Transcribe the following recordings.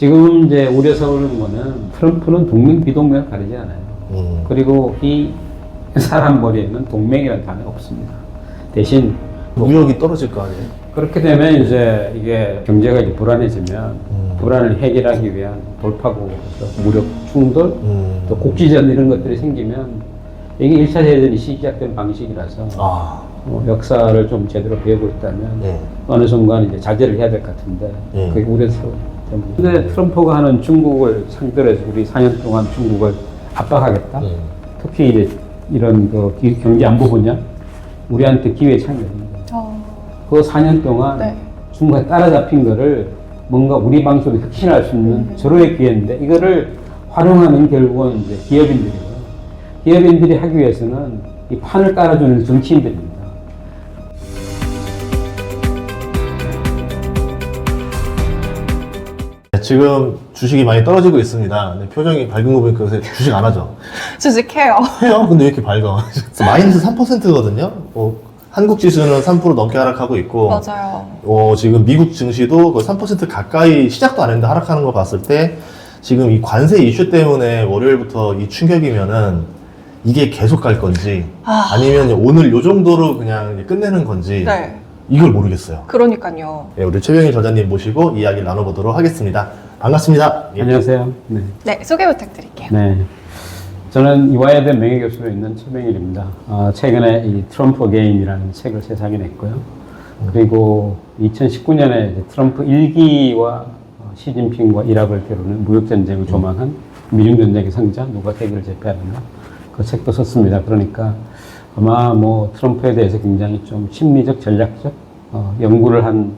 지금 이제 우려스러운 거는 트럼프는 동맹 비동맹을 가리지 않아요. 그리고 이 사람 머리에는 동맹이라는 단어가 없습니다. 대신 무역이 떨어질 거 아니에요? 그렇게 되면 이제 이게 경제가 이제 불안해지면 불안을 해결하기 위한 돌파구, 무력 충돌, 또 국지전 이런 것들이 생기면 이게 1차 대전이 시작된 방식이라서 역사를 좀 제대로 배우고 있다면 어느 순간 이제 자제를 해야 될 것 같은데 그게 우려스러워요. 근데 트럼프가 하는 중국을 상대로 해서 우리 4년 동안 중국을 압박하겠다. 특히 이제 이런 그 경제 안보 분야 우리한테 기회 창출입니다. 그 4년 동안 네. 중국에 따라잡힌 거를 뭔가 우리 방식으로 혁신할 수 있는 절호의 기회인데 이거를 활용하는 결국은 이제 기업인들이고요. 기업인들이 하기 위해서는 이 판을 깔아주는 정치인들입니다. 지금 주식이 많이 떨어지고 있습니다. 근데 표정이 밝은 거 보니까 요새 주식 안 하죠? 주식해요. 해요? 근데 왜 이렇게 밝아? 마이너스 3%거든요? 한국 지수는 3% 넘게 하락하고 있고, 맞아요. 지금 미국 증시도 그 3% 가까이 시작도 안 했는데 하락하는 거 봤을 때, 지금 이 관세 이슈 때문에 월요일부터 이 충격이면은 이게 계속 갈 건지, 아니면 오늘 요 정도로 그냥 이제 끝내는 건지, 네. 이걸 모르겠어요. 그러니까요. 네, 우리 최병일 저자님 모시고 이야기를 나눠보도록 하겠습니다. 반갑습니다. 예. 안녕하세요. 네. 네, 소개 부탁드릴게요. 네. 저는 이화여대 명예교수로 있는 최병일입니다. 최근에 이 트럼프 어게인이라는 책을 세상에 냈고요. 그리고 2019년에 트럼프 1기와 시진핑과 이라크를 겨루는 무역전쟁을 조망한 미중전쟁의 성자, 누가 세계를 제패하는가. 그 책도 썼습니다. 그러니까 아마 뭐 트럼프에 대해서 굉장히 좀 심리적, 전략적 연구를 한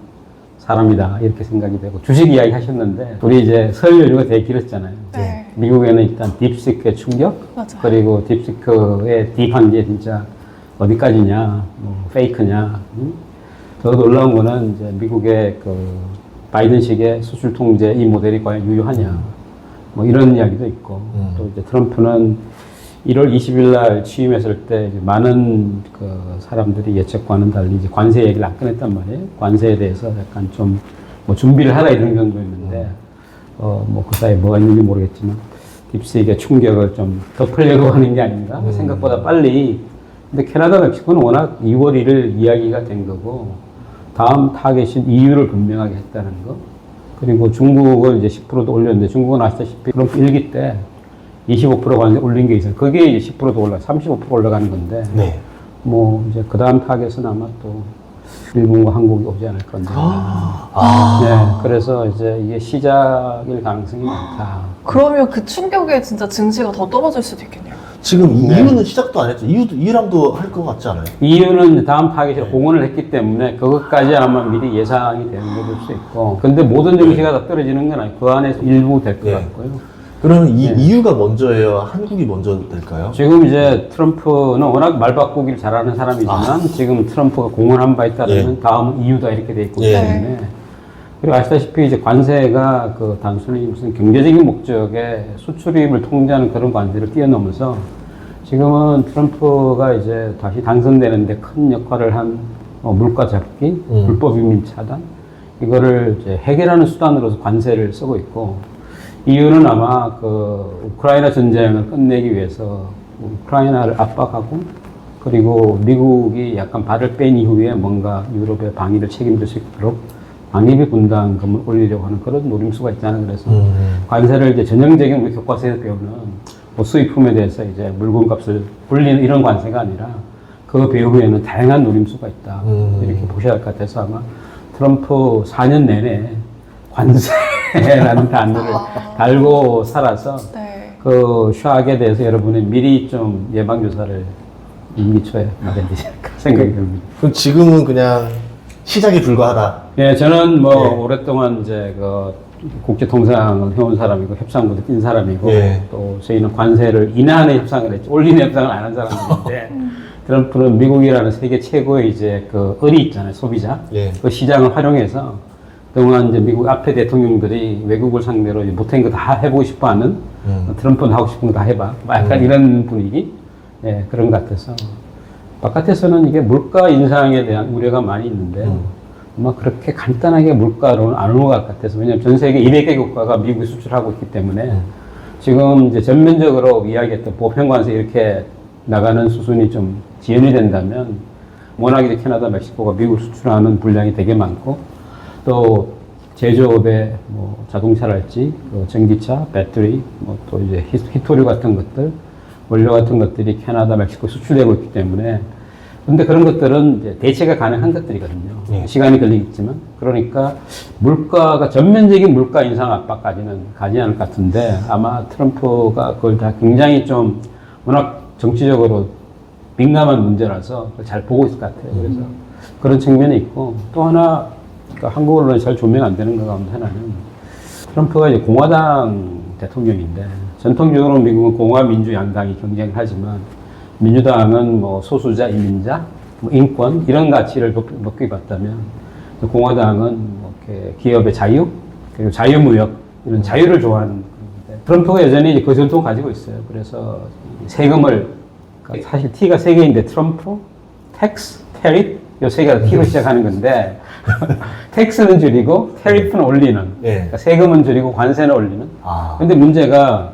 사람이다 이렇게 생각이 되고 주식 이야기 하셨는데 우리 이제 설 연휴가 되게 길었잖아요. 네. 미국에는 일단 딥시크의 충격, 맞아요. 그리고 딥시크의 딥한 게 진짜 어디까지냐, 뭐 페이크냐. 더 놀라운 거는 이제 미국의 그 바이든식의 수출 통제 이 모델이 과연 유효하냐, 뭐 이런 이야기도 있고 또 이제 트럼프는 1월 20일 날 취임했을 때 이제 많은 그 사람들이 예측과는 달리 이제 관세 얘기를 안 꺼냈단 말이에요. 관세에 대해서 약간 좀 뭐 준비를 하라 이런 정도였는데, 뭐 그 사이에 뭐가 있는지 모르겠지만, 딥시크의 충격을 좀 덮으려고 하는 게 아닌가? 생각보다 빨리. 근데 캐나다, 멕시코는 워낙 2월 1일 이야기가 된 거고, 다음 타겟인 EU를 분명하게 했다는 거. 그리고 중국을 이제 10%도 올렸는데, 중국은 아시다시피 그럼 1기 때 25% 관세 올린 게 있어요. 그게 이제 10%도 올라, 35% 올라가는 건데, 네. 뭐 이제 그 다음 타겟은 아마 또 일본과 한국이 오지 않을 건데. 네, 그래서 이제 이게 시작일 가능성이 많다. 그러면 그 충격에 진짜 증시가 더 떨어질 수도 있겠네요. 지금 EU는 시작도 안 했죠. EU랑도 할 것 같지 않아요? EU는 다음 타겟으로 공언을 했기 때문에 그것까지 아마 미리 예상이 되는 것일 수 있고, 근데 모든 증시가 다 떨어지는 건 아니고 그 안에서 일부 될 것 같고요. 그러면 EU가 먼저예요? 한국이 먼저 될까요? 지금 이제 트럼프는 워낙 말 바꾸기를 잘하는 사람이지만 지금 트럼프가 공언한 바에 따르면 다음은 EU다 이렇게 돼 있기 때문에, 그리고 아시다시피 이제 관세가 그 단순히 무슨 경제적인 목적의 수출입을 통제하는 그런 관세를 뛰어넘어서 지금은 트럼프가 이제 다시 당선되는데 큰 역할을 한 물가 잡기, 불법 이민 차단, 이거를 이제 해결하는 수단으로서 관세를 쓰고 있고, 이유는 아마 그 우크라이나 전쟁을 끝내기 위해서 우크라이나를 압박하고, 그리고 미국이 약간 발을 뺀 이후에 뭔가 유럽의 방위를 책임질 수 있도록 방위비 분담금을 올리려고 하는 그런 노림수가 있잖아요. 그래서 관세를 이제 전형적인 우리 교과서에서 배우는 뭐 수입품에 대해서 이제 물건값을 올리는 이런 관세가 아니라 그 배후에는 다양한 노림수가 있다. 이렇게 보셔야 할 것 같아서 아마 트럼프 4년 내내 관세라는 단어를 달고 살아서 그 샥에 대해서 여러분이 미리 좀 예방주사를 임기 초에 맞아야 되지 않을까 생각이 듭니다. 그럼 지금은 그냥 시작에 불과하다? 예, 저는 뭐 오랫동안 이제 그 국제통상을 해온 사람이고 협상부도 뛴 사람이고 또 저희는 관세를 인하하는 협상을 했죠. 올리는 협상을 안 한 사람들인데 트럼프는 미국이라는 세계 최고의 이제 그 을이 있잖아요, 소비자. 그 시장을 활용해서 그동안 이제 미국 앞에 대통령들이 외국을 상대로 못한 거 다 해보고 싶어 하는, 트럼프는 하고 싶은 거 다 해봐. 약간 이런 분위기? 예, 그런 것 같아서. 바깥에서는 이게 물가 인상에 대한 우려가 많이 있는데, 뭐 그렇게 간단하게 물가로는 안 넘어갈 것 같아서 왜냐하면 전 세계 200개 국가가 미국에 수출하고 있기 때문에 지금 이제 전면적으로 이야기했던 보편관세 이렇게 나가는 수순이 좀 지연이 된다면 워낙 이제 캐나다, 멕시코가 미국 수출하는 분량이 되게 많고 또 제조업의 뭐 자동차랄지 그 전기차, 배터리, 뭐 또 이제 히토류 같은 것들, 원료 같은 것들이 캐나다, 멕시코 수출되고 있기 때문에 근데 그런 것들은 이제 대체가 가능한 것들이거든요. 시간이 걸리겠지만 그러니까 물가가 전면적인 물가 인상 압박까지는 가지 않을 것 같은데 아마 트럼프가 그걸 다 굉장히 좀 워낙 정치적으로 민감한 문제라서 잘 보고 있을 것 같아요. 그래서 그런 측면이 있고 또 하나 그러니까 한국 언론이 잘 조명 안 되는 것 가운데 하나는 트럼프가 이제 공화당 대통령인데 전통적으로 미국은 공화민주 양당이 경쟁을 하지만 민주당은 뭐 소수자, 이민자, 뭐 인권 이런 가치를 높게 봤다면 공화당은 뭐 이렇게 기업의 자유 그리고 자유무역 이런 자유를 좋아하는 건데 트럼프가 여전히 이제 그 전통을 가지고 있어요. 그래서 세금을 사실 T가 세 개인데 트럼프, 텍스, 테립 이 세 개가 T로 시작하는 건데 텍스는 줄이고 테리프는 올리는 그러니까 세금은 줄이고 관세는 올리는 근데 문제가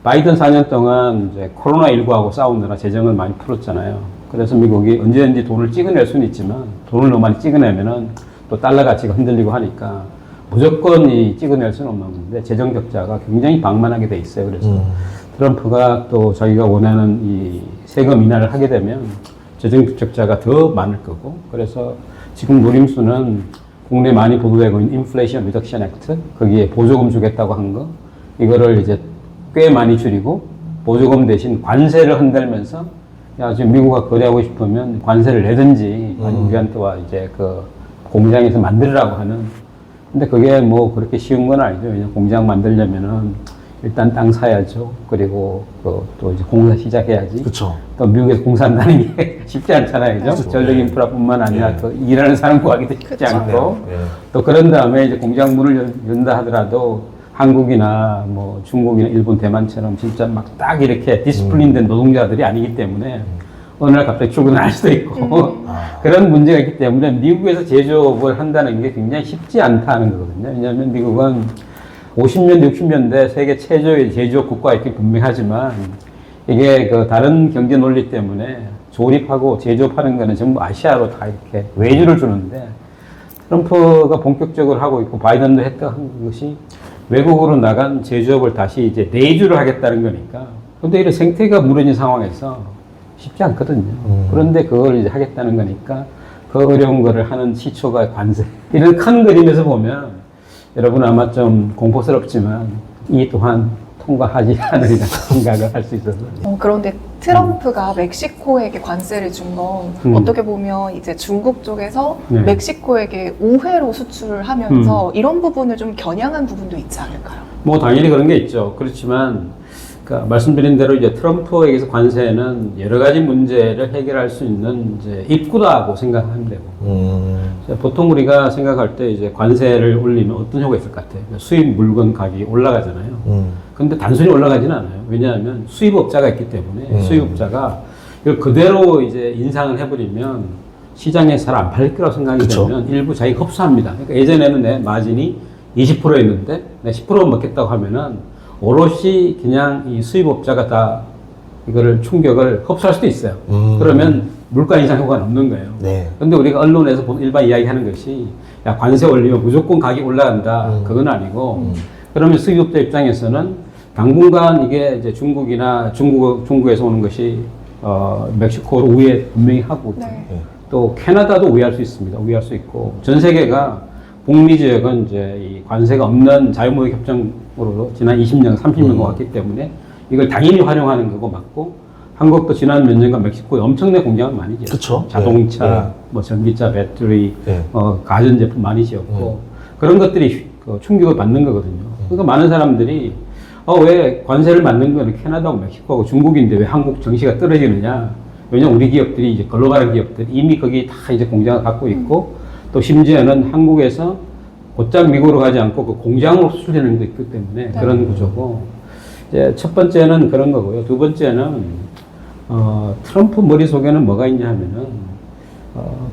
바이든 4년 동안 이제 코로나19하고 싸우느라 재정을 많이 풀었잖아요. 그래서 미국이 언제든지 돈을 찍어낼 수는 있지만 돈을 너무 많이 찍어내면은 또 달러 가치가 흔들리고 하니까 무조건 찍어낼 수는 없는 건데 재정 적자가 굉장히 방만하게 돼 있어요. 그래서 트럼프가 또 자기가 원하는 이 세금 인하를 하게 되면 재정 적자가 더 많을 거고 그래서 지금 노림수는 국내 많이 보도되고 있는 인플레이션 리덕션 액트 거기에 보조금 주겠다고 한 거 이거를 이제 꽤 많이 줄이고 보조금 대신 관세를 흔들면서 야 지금 미국과 거래하고 싶으면 관세를 내든지 아니면 우리한테와 이제 그 공장에서 만들라고 하는 근데 그게 뭐 그렇게 쉬운 건 아니죠. 왜냐면 공장 만들려면은 일단 땅 사야죠. 그리고 또 이제 공사 시작해야지. 그쵸. 또 미국에서 공사한다는 게 쉽지 않잖아요. 그죠? 전력 인프라뿐만 아니라 또 일하는 사람 구하기도 쉽지 않고 또 그런 다음에 이제 공장 문을 연다 하더라도 한국이나 뭐 중국이나 일본, 대만처럼 진짜 막 딱 이렇게 디스플린된 노동자들이 아니기 때문에 어느 날 갑자기 출근할 수도 있고 그런 문제가 있기 때문에 미국에서 제조업을 한다는 게 굉장히 쉽지 않다는 거거든요. 왜냐하면 미국은 50년대, 60년대 세계 최저의 제조업 국가였기 분명하지만 이게 그 다른 경제 논리 때문에 조립하고 제조업하는 거는 전부 아시아로 다 이렇게 외주를 주는데 트럼프가 본격적으로 하고 있고 바이든도 했던 것이 외국으로 나간 제조업을 다시 이제 내주를 하겠다는 거니까. 근데 이런 생태가 무너진 상황에서 쉽지 않거든요. 그런데 그걸 이제 하겠다는 거니까 그 어려운 거를 하는 시초가 관세. 이런 큰 그림에서 보면 여러분 아마 좀 공포스럽지만 이 또한 통과하지 않으리라 생각을 할 수 있어서. 그런데 트럼프가 멕시코에게 관세를 준 건 어떻게 보면 이제 중국 쪽에서 멕시코에게 우회로 수출을 하면서 이런 부분을 좀 겨냥한 부분도 있지 않을까요? 뭐 당연히 그런 게 있죠. 그렇지만 그러니까 말씀드린 대로 이제 트럼프에게서 관세는 여러 가지 문제를 해결할 수 있는 이제 입구다고 생각하면 되고. 보통 우리가 생각할 때 이제 관세를 올리면 어떤 효과가 있을 것 같아요. 수입 물건 가격이 올라가잖아요. 근데 단순히 올라가지는 않아요. 왜냐하면 수입업자가 있기 때문에 수입업자가 이걸 그대로 이제 인상을 해버리면 시장에서 잘 안 팔릴 거라고 생각이 되면 일부 자기가 흡수합니다. 그러니까 예전에는 내 마진이 20%였는데 내가 10% 먹겠다고 하면은 오롯이 그냥 이 수입업자가 다 이거를 충격을 흡수할 수도 있어요. 그러면 물가 인상 효과는 없는 거예요. 근데 우리가 언론에서 일반 이야기하는 것이 야 관세 올리면 무조건 가격이 올라간다. 그건 아니고 그러면 수입업자 입장에서는 당분간 이게 이제 중국이나 중국에서 오는 것이 멕시코로 우회 분명히 하고 또 캐나다도 우회할 수 있습니다. 우회할 수 있고 전 세계가 북미 지역은 이제 이 관세가 없는 자유무역 협정으로 지난 20년, 30년 왔기 때문에 이걸 당연히 활용하는 거고 맞고 한국도 지난 몇 년간 멕시코에 엄청난 공장을 많이 지었죠. 자동차, 뭐 전기차, 배터리, 가전제품 많이 지었고 그런 것들이 충격을 받는 거거든요. 그러니까 많은 사람들이 왜 관세를 받는 거는 캐나다하고 멕시코하고 중국인데 왜 한국 정시가 떨어지느냐? 왜냐면 우리 기업들이 이제 글로벌한 기업들이 이미 거기 다 이제 공장을 갖고 있고 또 심지어는 한국에서 곧장 미국으로 가지 않고 그 공장으로 수출되는 것도 있기 때문에 그런 구조고 이제 첫 번째는 그런 거고요. 두 번째는 트럼프 머릿속에는 뭐가 있냐 하면은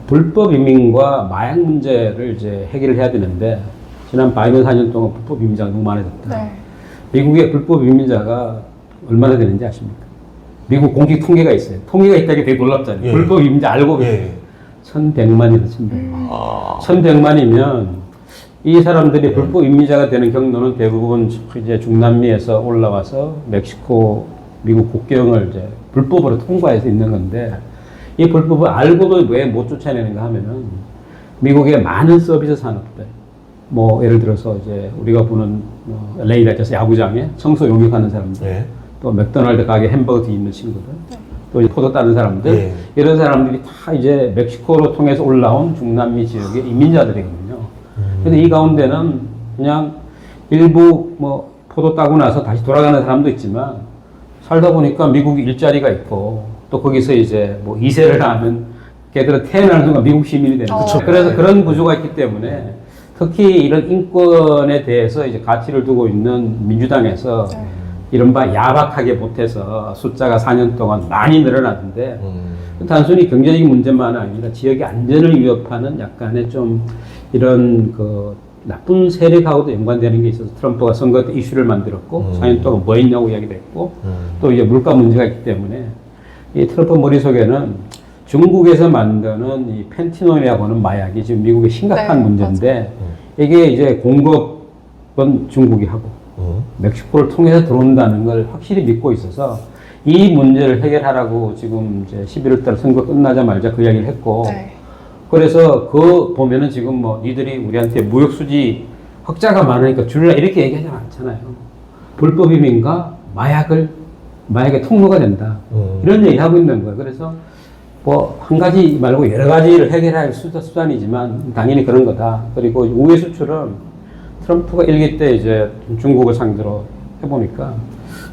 불법 이민과 마약 문제를 이제 해결을 해야 되는데 지난 바이든 4년 동안 불법 이민자가 너무 많아졌다. 네. 미국의 불법 이민자가 얼마나 되는지 아십니까? 미국 공식 통계가 있어요. 통계가 있다는 게 되게 놀랍잖아요. 예. 불법 이민자 알고 계세요. 예. 1100만이다, 1100만. 아. 1100만이면 이 사람들이 불법 이민자가 되는 경로는 대부분 이제 중남미에서 올라와서 멕시코, 미국 국경을 이제 불법으로 통과해서 있는 건데 이 불법을 알고도 왜 못 쫓아내는가 하면은 미국의 많은 서비스 산업들 뭐 예를 들어서 이제 우리가 보는 LA라서 야구장에 청소 용역하는 사람들 예. 또 맥도날드 가게 햄버거 뒤있는 친구들 또 이제 포도 따는 사람들 예. 이런 사람들이 다 이제 멕시코로 통해서 올라온 중남미 지역의 이민자들이거든요. 근데 이 가운데는 그냥 일부 뭐 포도 따고 나서 다시 돌아가는 사람도 있지만 살다 보니까 미국 일자리가 있고 또 거기서 이제 뭐 2세를 하면 걔들은 태어나는 순간 미국 시민이 되는 거죠. 그래서 그런 구조가 있기 때문에 특히 이런 인권에 대해서 이제 가치를 두고 있는 민주당에서 이른바 야박하게 못해서 숫자가 4년 동안 많이 늘어났는데 단순히 경제적인 문제만 아니라 지역의 안전을 위협하는 약간의 좀 이런 그 나쁜 세력하고도 연관되는 게 있어서 트럼프가 선거 때 이슈를 만들었고 4년 동안 뭐 했냐고 이야기를 했고 또 이제 물가 문제가 있기 때문에 이 트럼프 머릿속에는 중국에서 만드는 이 펜티놀이라고 하는 마약이 지금 미국의 심각한 문제인데 이게 이제 공급은 중국이 하고 멕시코를 통해서 들어온다는 걸 확실히 믿고 있어서 이 문제를 해결하라고 지금 이제 11월 달 선거 끝나자마자 그 이야기를 했고 그래서 그 보면은 지금 뭐 니들이 우리한테 무역 수지 흑자가 많으니까 줄라 이렇게 얘기하지 않잖아요. 불법 이민과 마약의 통로가 된다. 이런 얘기 하고 있는 거예요. 그래서 뭐 한 가지 말고 여러 가지를 해결할 수단이지만 당연히 그런 거다. 그리고 우회 수출은 트럼프가 일기 때 이제 중국을 상대로 해보니까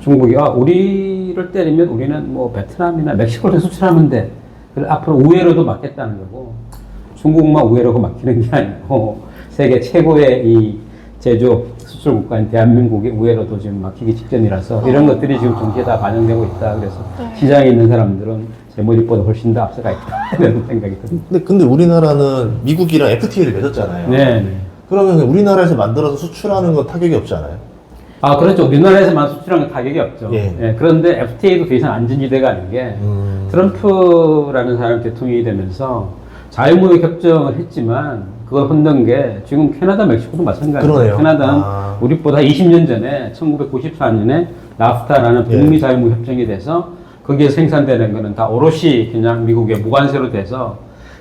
중국이 우리를 때리면 우리는 뭐 베트남이나 멕시코를 수출하면 돼. 그래서 앞으로 우회로도 막겠다는 거고 중국만 우회로가 막히는 게 아니고 세계 최고의 이 제조 수출 국가인 대한민국이 우회로도 지금 막히기 직전이라서 이런 것들이 지금 동시에 다 반영되고 있다. 그래서 시장에 있는 사람들은 제 머리보다 훨씬 더 앞서가 있다. 이런 생각이 듭니다. 근데 우리나라는 미국이랑 FTA를 맺었잖아요. 네. 그러면 우리나라에서 만들어서 수출하는 건 타격이 없잖아요. 아, 그렇죠. 우리나라에서만 수출하는 건 가격이 없죠. 예. 예, 그런데 FTA도 더 이상 안전지대가 아닌 게 트럼프라는 사람이 대통령이 되면서 자유무역 협정을 했지만 그걸 흔든 게 지금 캐나다, 멕시코도 마찬가지예요. 그러네요. 캐나다는 우리보다 20년 전에 1994년에 나프타라는 북미 자유무역 협정이 돼서 거기에 생산되는 거는 다 오롯이 그냥 미국의 무관세로 돼서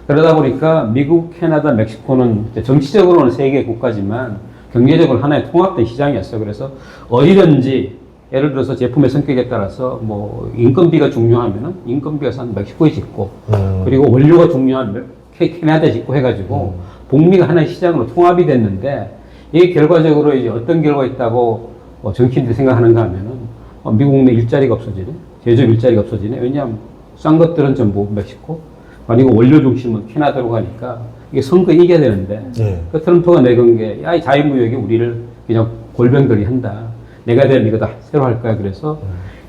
그러다 보니까 미국, 캐나다, 멕시코는 정치적으로는 세 개의 국가지만 경제적으로 하나의 통합된 시장이었어요. 그래서 어디든지 예를 들어서 제품의 성격에 따라서 뭐 인건비가 중요하면은 인건비가 산 멕시코에 짓고 그리고 원료가 중요한 캐나다에 짓고 해가지고 북미가 하나의 시장으로 통합이 됐는데 이게 결과적으로 이제 어떤 결과가 있다고 정치인들이 생각하는가 하면은 미국 내 일자리가 없어지네. 제조업 일자리가 없어지네. 왜냐하면 싼 것들은 전부 멕시코 아니고 원료 중심은 캐나다로 가니까 이게 선거 이겨야 되는데 그 트럼프가 내건 게 야, 이 자유무역이 우리를 그냥 골병들이 한다. 내가 되면 이거 다 새로 할 거야. 그래서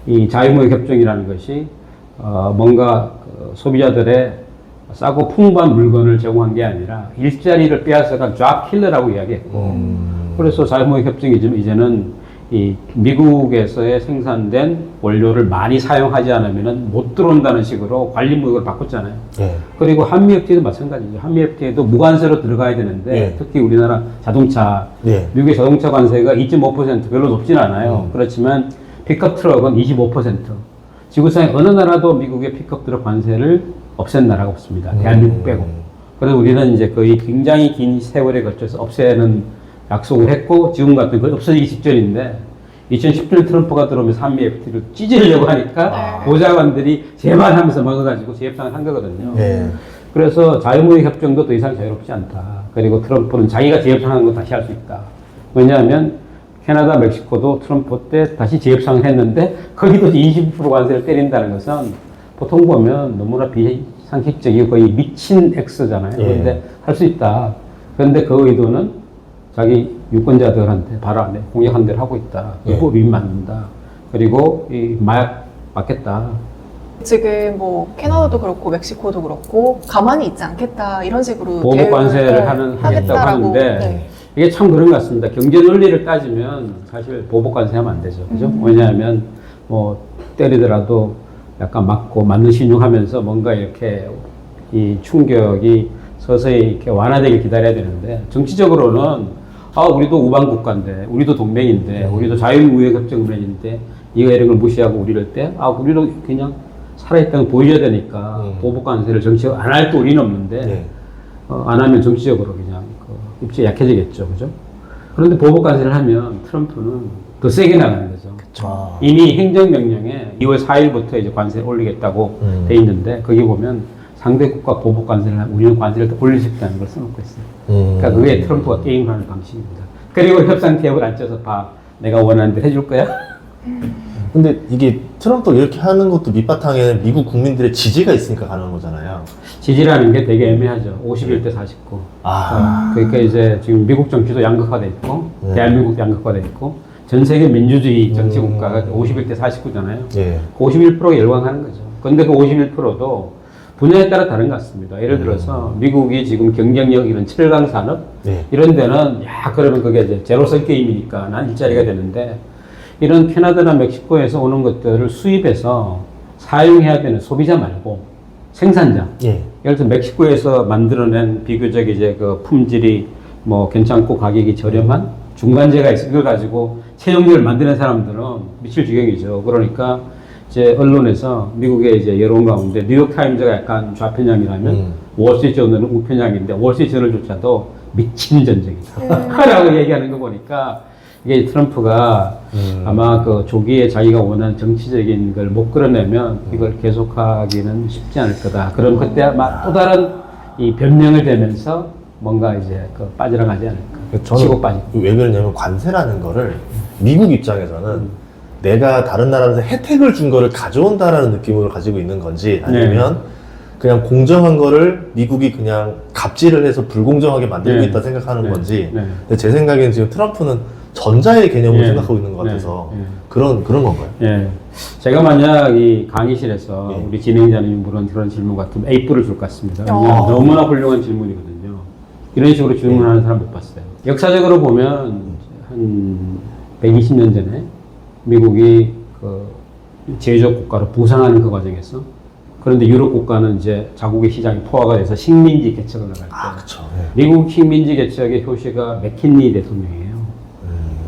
이 자유무역 협정이라는 것이 뭔가 소비자들의 싸고 풍부한 물건을 제공한 게 아니라 일자리를 빼앗아간 잡 킬러라고 이야기했고 그래서 자유무역 협정이지만 이제는 이 미국에서의 생산된 원료를 많이 사용하지 않으면 못 들어온다는 식으로 관리무역을 바꿨잖아요. 그리고 한미 FTA도 마찬가지죠. 한미 FTA도 무관세로 들어가야 되는데 특히 우리나라 자동차, 미국의 자동차 관세가 2.5% 별로 높진 않아요. 그렇지만 픽업 트럭은 25%. 지구상에 어느 나라도 미국의 픽업 트럭 관세를 없앤 나라가 없습니다. 대한민국 빼고. 그래서 우리는 이제 거의 굉장히 긴 세월에 걸쳐서 없애는 약속을 했고 지금 같은 건 없어지기 직전인데 2017년 트럼프가 들어오면서 한미 FTA를 찢으려고 하니까 보좌관들이 제발 하면서 막아가지고 재협상을 한 거거든요. 그래서 자유무역 협정도 더 이상 자유롭지 않다. 그리고 트럼프는 자기가 재협상하는 거 다시 할 수 있다. 왜냐하면 캐나다, 멕시코도 트럼프 때 다시 재협상을 했는데 거기도 20% 관세를 때린다는 것은 보통 보면 너무나 비상식적이고 거의 미친 X잖아요. 그런데 할 수 있다. 그런데 그 의도는 자기 유권자들한테 바로 안에 공약한 대로 하고 있다. 불법 이민 만든다. 그리고 이 마약 막겠다. 지금 뭐 캐나다도 그렇고 멕시코도 그렇고 가만히 있지 않겠다 이런 식으로 보복 관세를 대응을 하겠다고 하겠다라고. 하는데 네. 이게 참 그런 것 같습니다. 경제 논리를 따지면 사실 보복 관세하면 안 되죠. 그죠? 왜냐하면 뭐 때리더라도 약간 맞고 맞는 신용하면서 뭔가 이렇게 이 충격이 서서히 이렇게 완화되길 기다려야 되는데 정치적으로는 우리도 우방 국가인데 우리도 동맹인데 우리도 자유무역협정문인데 이거 이런 걸 무시하고 우리를 때 우리도 그냥 살아있다는 걸 보여줘야 되니까 보복 관세를 정치적으로 안 할 또 우리는 없는데 안 하면 정치적으로 그냥 입지가 약해지겠죠, 그죠? 그런데 보복 관세를 하면 트럼프는 더 세게 나가는 거죠. 이미 행정명령에 2월 4일부터 이제 관세 올리겠다고 돼 있는데 거기 보면 상대 국가 보복 관세를 하면 우리는 관세를 더 올릴 수 있다는 걸 써놓고 있어요. 그러니까 그게 트럼프가 게임하는 방식입니다. 그리고 협상 테이블 앉혀서 내가 원하는 대로 해줄 거야? 근데 이게 트럼프 이렇게 하는 것도 밑바탕에는 미국 국민들의 지지가 있으니까 가능한 거잖아요. 지지라는 게 되게 애매하죠. 51대 49. 그러니까 이제 지금 미국 정치도 양극화돼 있고, 대한민국 양극화돼 있고, 전 세계 민주주의 정치 국가가 51대 49잖아요. 예. 51%가 열광하는 거죠. 그런데 그 51%도 분야에 따라 다른 것 같습니다. 예를 들어서 미국이 지금 경쟁력 이런 7강 산업 이런 데는 그러면 그게 이제 제로섬 게임이니까 난 일자리가 되는데 이런 캐나다나 멕시코에서 오는 것들을 수입해서 사용해야 되는 소비자 말고 생산자. 예를 들어 멕시코에서 만들어낸 비교적 이제 그 품질이 뭐 괜찮고 가격이 저렴한 중간재가 있어. 이걸 가지고 최종적을 만드는 사람들은 미칠 지경이죠. 그러니까 이제 언론에서 미국의 이제 여론 가운데 뉴욕타임즈가 약간 좌편향이라면 월스트리트저널은 우편향인데 월스트리트저널조차도 미친 전쟁이다. 라고 얘기하는 거 보니까 이게 트럼프가 아마 그 조기에 자기가 원하는 정치적인 걸 못 끌어내면 이걸 계속하기는 쉽지 않을 거다. 그럼 그때 아마 또 다른 이 변명을 대면서 뭔가 이제 빠져나가지 않을까. 치고 빠지고. 왜 그러냐면 관세라는 거를 미국 입장에서는 내가 다른 나라에서 혜택을 준 거를 가져온다라는 느낌으로 가지고 있는 건지 아니면 그냥 공정한 거를 미국이 그냥 갑질을 해서 불공정하게 만들고 있다 생각하는 건지. 근데 제 생각에는 지금 트럼프는 전자의 개념으로 생각하고 있는 것 같아서 그런 건가요? 제가 만약 이 강의실에서 우리 진행자님이 물은 그런 질문 같으면 A뿔을 줄 것 같습니다. 너무나 훌륭한 질문이거든요. 이런 식으로 질문하는 사람 못 봤어요. 역사적으로 보면 한 120년 전에 미국이 그 제조업 국가로 부상하는 그 과정에서 그런데 유럽 국가는 이제 자국의 시장이 포화가 돼서 식민지 개척을 나갈 때 그쵸. 미국 식민지 개척의 효시가 맥킨리 대통령이에요.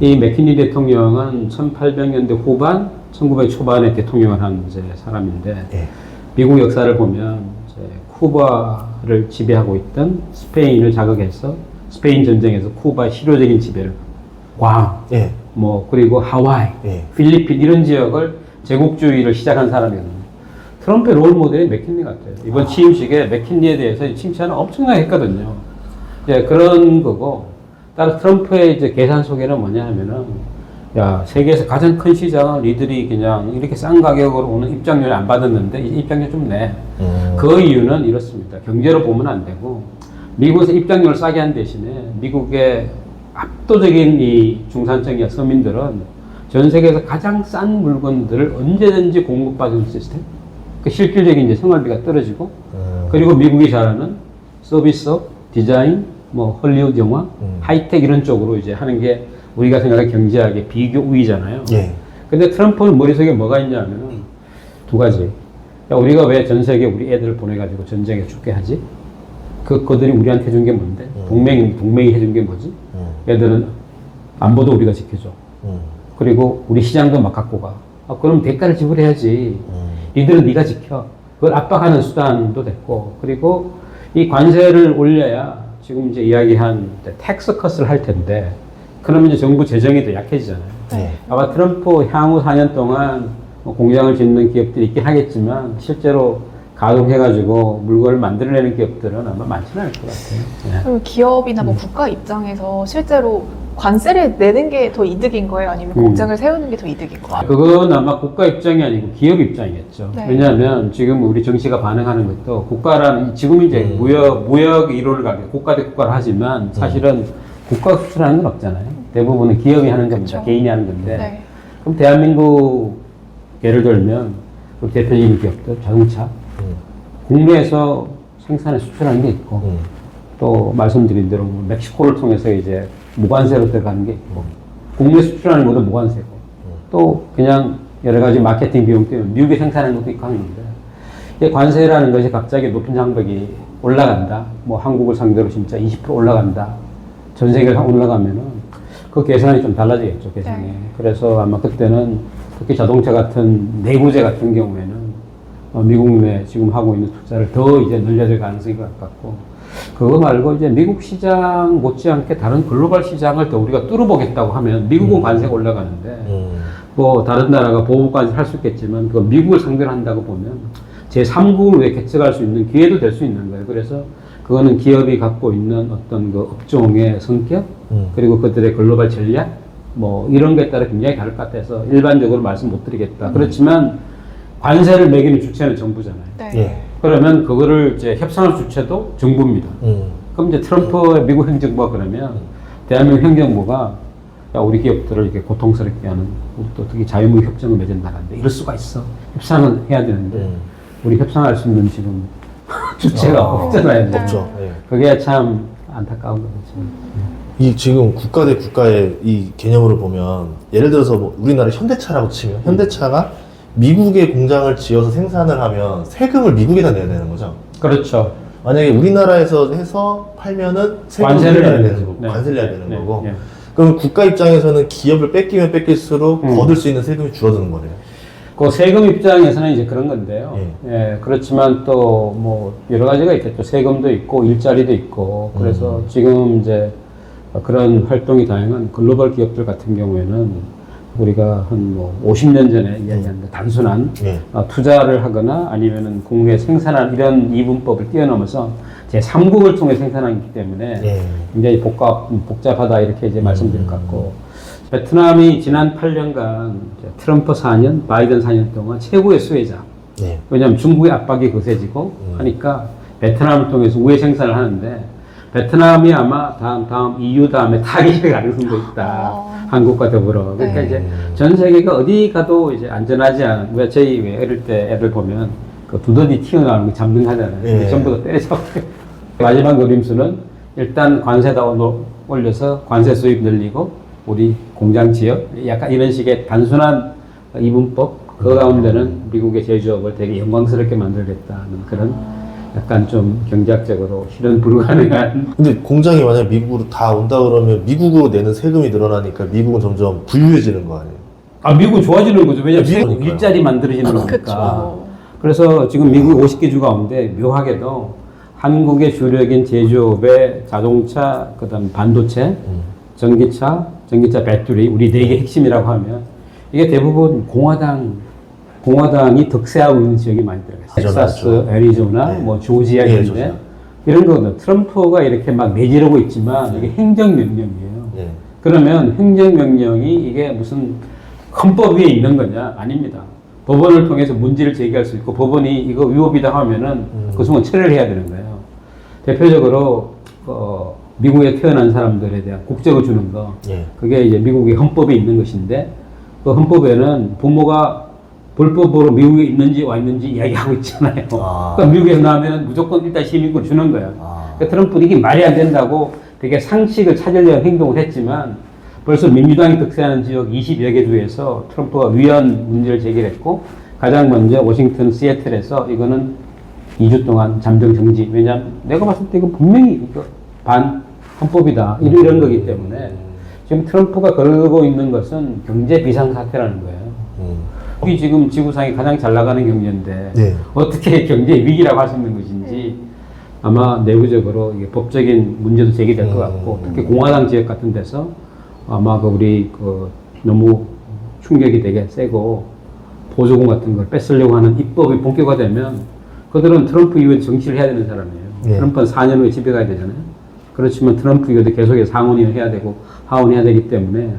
이 맥킨리 대통령은 1800년대 후반, 1900 초반에 대통령을 한 이제 사람인데 미국 역사를 보면 이제 쿠바를 지배하고 있던 스페인을 자극해서 스페인 전쟁에서 쿠바의 실효적인 지배를 괌, 뭐 그리고 하와이, 필리핀 이런 지역을 제국주의를 시작한 사람이거든요. 트럼프의 롤 모델이 맥킨리 같아요. 이번 취임식에 맥킨리에 대해서 칭찬을 엄청나게 했거든요. 그런 거고, 따라 트럼프의 이제 계산 속에는 뭐냐 하면은, 세계에서 가장 큰 시장은 니들이 그냥 이렇게 싼 가격으로 오는 입장료를 안 받았는데, 이제 입장료 좀 내. 그 이유는 이렇습니다. 경제로 보면 안 되고, 미국에서 입장료를 싸게 한 대신에, 미국의 압도적인 이 중산층의 서민들은 전 세계에서 가장 싼 물건들을 언제든지 공급받는 시스템. 그 실질적인 이제 생활비가 떨어지고, 그리고 미국이 잘하는 서비스업, 디자인, 뭐 헐리우드 영화, 하이텍 이런 쪽으로 이제 하는 게 우리가 생각하는 경제학의 비교 우위잖아요. 근데 트럼프는 머릿속에 뭐가 있냐면은 두 가지. 우리가 왜 전 세계 우리 애들을 보내가지고 전쟁에 죽게 하지? 그들이 우리한테 해준 게 뭔데? 동맹이 해준 게 뭐지? 애들은 안보도 우리가 지켜줘. 그리고 우리 시장도 막 갖고 가. 그럼 대가를 지불해야지. 니들은 네가 지켜. 그걸 압박하는 수단도 됐고, 그리고 이 관세를 올려야 지금 이제 이야기한 텍스 컷을 할 텐데, 그러면 이제 정부 재정이 더 약해지잖아요. 아마 트럼프 향후 4년 동안 공장을 짓는 기업들이 있긴 하겠지만, 실제로 가동해가지고 물건을 만들어내는 기업들은 아마 많지는 않을 것 같아요. 그리고 기업이나 뭐 국가 입장에서 실제로 관세를 내는 게 더 이득인 거예요? 아니면 공장을 세우는 게 더 이득인 거예요? 그건 아마 국가 입장이 아니고 기업 입장이겠죠. 왜냐하면 지금 우리 정치가 반응하는 것도 국가라는, 지금 이제 무역 이론을 가지고 국가 대 국가를 하지만 사실은 국가 수출하는 건 없잖아요. 대부분은 기업이 하는 겁니다. 개인이 하는 건데. 그럼 대한민국 예를 들면 그 대표적인 기업들, 자동차, 국내에서 생산에 수출하는 게 있고, 또 말씀드린 대로 멕시코를 통해서 이제 무관세로 들어가는 게 있고, 국내 수출하는 것도 무관세고, 또 그냥 여러 가지 마케팅 비용 때문에 미국에 생산하는 것도 있고 하는데, 이 관세라는 것이 갑자기 높은 장벽이 올라간다. 뭐 한국을 상대로 진짜 20% 올라간다. 전 세계가 올라가면은 그 계산이 좀 달라지겠죠, 계산이. 네. 그래서 아마 그때는 특히 자동차 같은 내구재 같은 경우에는 미국 내 지금 하고 있는 투자를 더 이제 늘려질 가능성이 가깝고, 그거 말고 이제 미국 시장 못지않게 다른 글로벌 시장을 더 우리가 뚫어보겠다고 하면 미국은 관세가 올라가는데 뭐 다른 나라가 보복 관세를 할 수 있겠지만 그 미국을 상대로 한다고 보면 제3국을 왜 개척할 수 있는 기회도 될 수 있는 거예요. 그래서 그거는 기업이 갖고 있는 어떤 그 업종의 성격, 그리고 그들의 글로벌 전략, 뭐 이런 것에 따라 굉장히 다를 것 같아서 일반적으로 말씀 못 드리겠다. 그렇지만 관세를 매기는 주체는 정부잖아요. 네. 예. 그러면 그거를 이제 협상할 주체도 정부입니다. 그럼 이제 트럼프 미국 행정부가 그러면 대한민국 행정부가 야, 우리 기업들을 이렇게 고통스럽게 하는, 또 특히 자유무역 협정을 맺은 나라인데 이럴 수가 있어. 협상은 해야 되는데 우리 협상할 수 있는 지금 주체가 없잖아요. 없죠. 예. 그게 참 안타까운 거죠. 이 지금 국가 대 국가의 이 개념으로 보면 예를 들어서 뭐 우리나라 현대차라고 치면 현대차가 미국에 공장을 지어서 생산을 하면 세금을 미국에다 내야 되는 거죠. 그렇죠. 만약에 우리나라에서 해서 팔면은 관세를 내야 내야 되는 되죠. 거고, 네. 관세를 내야 되는 네. 거고. 네. 그럼 국가 입장에서는 기업을 뺏기면 뺏길수록 거둘 수 있는 세금이 줄어드는 거네요. 그 세금 입장에서는 이제 그런 건데요. 예, 그렇지만 또 뭐 여러 가지가 있겠죠. 세금도 있고 일자리도 있고. 그래서 지금 이제 그런 활동이 다양한 글로벌 기업들 같은 경우에는 우리가 한 뭐 50년 전에 이야기한 단순한 투자를 하거나 아니면은 국내 생산한 이런 이분법을 뛰어넘어서 제3국을 통해 생산하기 때문에 굉장히 복잡하다 이렇게 이제 말씀드릴 것 같고, 베트남이 지난 8년간 트럼프 4년, 바이든 4년 동안 최고의 수혜자. 왜냐하면 중국의 압박이 거세지고 하니까 베트남을 통해서 우회 생산을 하는데, 베트남이 아마 다음 EU 다음에 타깃의 가능성도 있다. 한국과 더불어. 그러니까 이제 전 세계가 어디 가도 이제 안전하지 않은, 왜 저희 왜 어릴 때 애들 보면 그 두더지 튀어나오는 거 잡는 하잖아요. 전부 다 때려잡고. 마지막 노림수는 일단 관세다 올려서 관세 수입 늘리고 우리 공장 지역, 약간 이런 식의 단순한 이분법, 그 가운데는 미국의 제조업을 되게 영광스럽게 만들겠다는 그런 약간 좀 경제학적으로 실현 불가능한. 근데 공장이 만약 미국으로 다 온다 그러면 미국으로 내는 세금이 늘어나니까 미국은 점점 부유해지는 거 아니에요? 아, 미국은 좋아지는 거죠. 왜냐면 그러니까요. 일자리 만들어지는 거니까. 그래서 지금 미국 50개 주 가운데 묘하게도 한국의 주력인 제조업의 자동차, 그 다음 반도체, 전기차 배터리, 우리 4개 핵심이라고 하면 이게 대부분 공화당이 득세하고 있는 지역이 많이 들어가요. 텍사스, 애리조나, 뭐 조지아 이런데 이런 거는 트럼프가 이렇게 막 내지르고 있지만 이게 행정명령이에요. 그러면 행정명령이 이게 무슨 헌법 위에 있는 거냐? 아닙니다. 법원을 통해서 문제를 제기할 수 있고 법원이 이거 위법이다 하면은 그 순간 처리를 해야 되는 거예요. 대표적으로 미국에 태어난 사람들에 대한 국적을 주는 거, 그게 이제 미국의 헌법에 있는 것인데, 그 헌법에는 부모가 불법으로 미국에 있는지 와 있는지 이야기하고 있잖아요. 그러니까 미국에서 나오면 무조건 일단 시민권 주는 거예요. 그러니까 트럼프는 이게 말이 안 된다고 되게 상식을 찾으려는 행동을 했지만, 벌써 민주당이 득세하는 지역 20여 개 주에서 트럼프가 위헌 문제를 제기했고, 가장 먼저 워싱턴 시애틀에서 이거는 2주 동안 잠정 정지. 왜냐하면 내가 봤을 때 이거 분명히 이거 반헌법이다. 이런 거기 때문에 지금 트럼프가 걸고 있는 것은 경제 비상사태라는 거예요. 우리 지금 지구상이 가장 잘 나가는 경제인데 어떻게 경제 위기라고 할 수 있는 것인지 아마 내부적으로 이게 법적인 문제도 제기될 것 같고, 특히 공화당 지역 같은 데서 아마 우리 너무 충격이 되게 세고 보조금 같은 걸 뺏으려고 하는 입법이 본격화되면 그들은 트럼프 이후에 정치를 해야 되는 사람이에요. 트럼프는 4년 후에 집에 가야 되잖아요. 그렇지만 트럼프 이후에도 계속해서 상원의원 해야 되고 하원해야 되기 때문에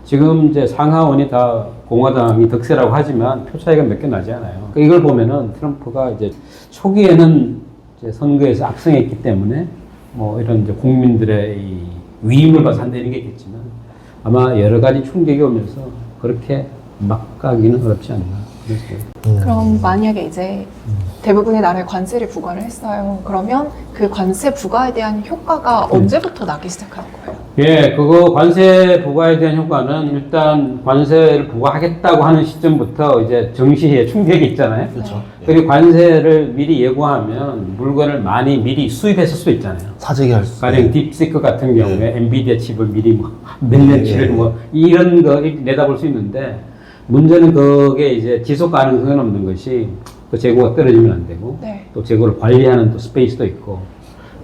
지금 이제 상하원이 다 공화당이 득세라고 하지만 표 차이가 몇 개 나지 않아요. 그러니까 이걸 보면은 트럼프가 이제 초기에는 이제 선거에서 악승했기 때문에 뭐 이런 이제 국민들의 이 위임을 봐서 한다는 게 있겠지만 아마 여러 가지 충격이 오면서 그렇게 막 가기는 어렵지 않나. 그럼 만약에 이제 대부분의 나라에 관세를 부과를 했어요. 그러면 그 관세 부과에 대한 효과가 언제부터 나기 시작하는 거예요? 예, 그거 관세 부과에 대한 효과는 일단 관세를 부과하겠다고 하는 시점부터 이제 정시에 충격이 있잖아요. 그렇죠. 그리고 관세를 미리 예고하면 물건을 많이 미리 수입했을 수 있잖아요. 사재기할 수. 가령 딥시크 같은 경우에 엔비디아 칩을 미리 뭐 몇 년치를 뭐 이런 거 내다볼 수 있는데 문제는 그게 이제 지속 가능성은 없는 것이 그 재고가 떨어지면 안 되고 네. 또 재고를 관리하는 또 스페이스도 있고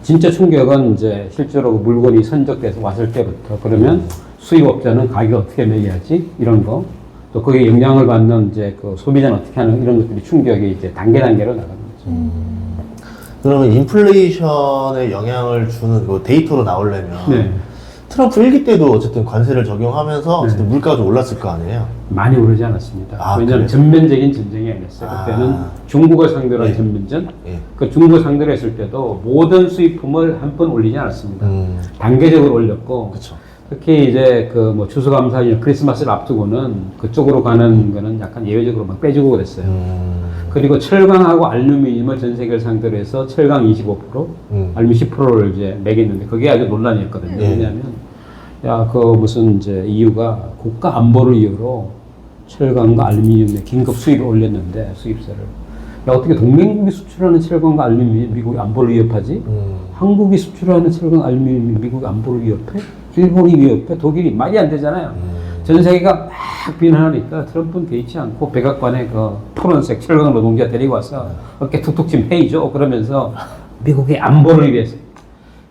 진짜 충격은 이제 실제로 그 물건이 선적돼서 왔을 때부터 그러면 수입업자는 가격 어떻게 매겨야지 이런 거 또 거기에 영향을 받는 이제 그 소비자는 어떻게 하는 이런 것들이 충격이 이제 단계로 나가는 거죠. 그러면 인플레이션에 영향을 주는 그 데이터로 나오려면 네. 트럼프 1기 때도 어쨌든 관세를 적용하면서 어쨌든 물가가 좀 올랐을 거 아니에요? 많이 오르지 않았습니다. 아, 왜냐하면 그래요? 전면적인 전쟁이 아니었어요. 그때는 중국을 상대로 한 예. 전면전. 예. 그 중국을 상대로 했을 때도 모든 수입품을 한 번 올리지 않았습니다. 단계적으로 올렸고 그렇죠. 특히 이제 그 뭐 추수감사절 크리스마스를 앞두고는 그쪽으로 가는 거는 약간 예외적으로 막 빼주고 그랬어요. 그리고 철강하고 알루미늄을 전 세계를 상대로 해서 철강 25%, 알루미늄 10%를 이제 매겼는데 그게 아주 논란이었거든요. 예. 왜냐하면 야, 그 무슨 이제 EU가 국가 안보를 이유로 철강과 알루미늄의 긴급 수입을 올렸는데 수입세를 야 어떻게 동맹국이 수출하는 철강과 알루미늄이 미국의 안보를 위협하지? 한국이 수출하는 철강 알루미늄이 미국의 안보를 위협해? 일본이 위협해? 독일이 말이 안 되잖아요. 전 세계가 막 비난하니까 트럼프는 개의치 않고 백악관에 그 푸른색 철강 노동자 데리고 와서 어깨 툭툭 치면 헤이죠. 그러면서 미국의 안보를 위해서.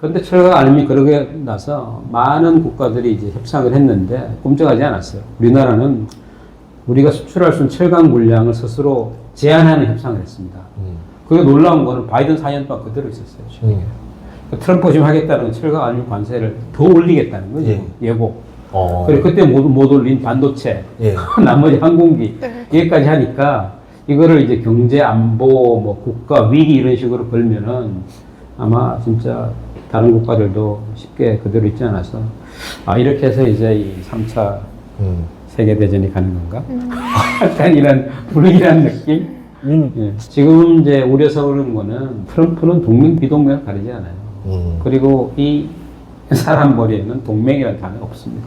그런데 철강 알루미늄이 그러게 나서 많은 국가들이 이제 협상을 했는데 꼼짝하지 않았어요. 우리나라는 우리가 수출할 수 있는 철강 물량을 스스로 제한하는 협상을 했습니다. 그게 놀라운 거는 바이든 4년 동안 그대로 있었어요. 트럼프 지금 하겠다는 건 철강 알루미늄 관세를 더 올리겠다는 거죠. 예. 예고. 그리고 그때 못 올린 반도체, 예. 나머지 항공기, 네. 여기까지 하니까 이거를 이제 경제 안보, 뭐 국가 위기 이런 식으로 걸면은 아마 진짜 다른 국가들도 쉽게 그대로 있지 않아서 아, 이렇게 해서 이제 이 3차 세계대전이 가는 건가? 약간 이런 불길한 느낌? 예. 지금 이제 우려서 오는 거는 트럼프는 동맹, 비동맹을 가리지 않아요. 그리고 이 사람 머리에는 동맹이라는 단어가 없습니다.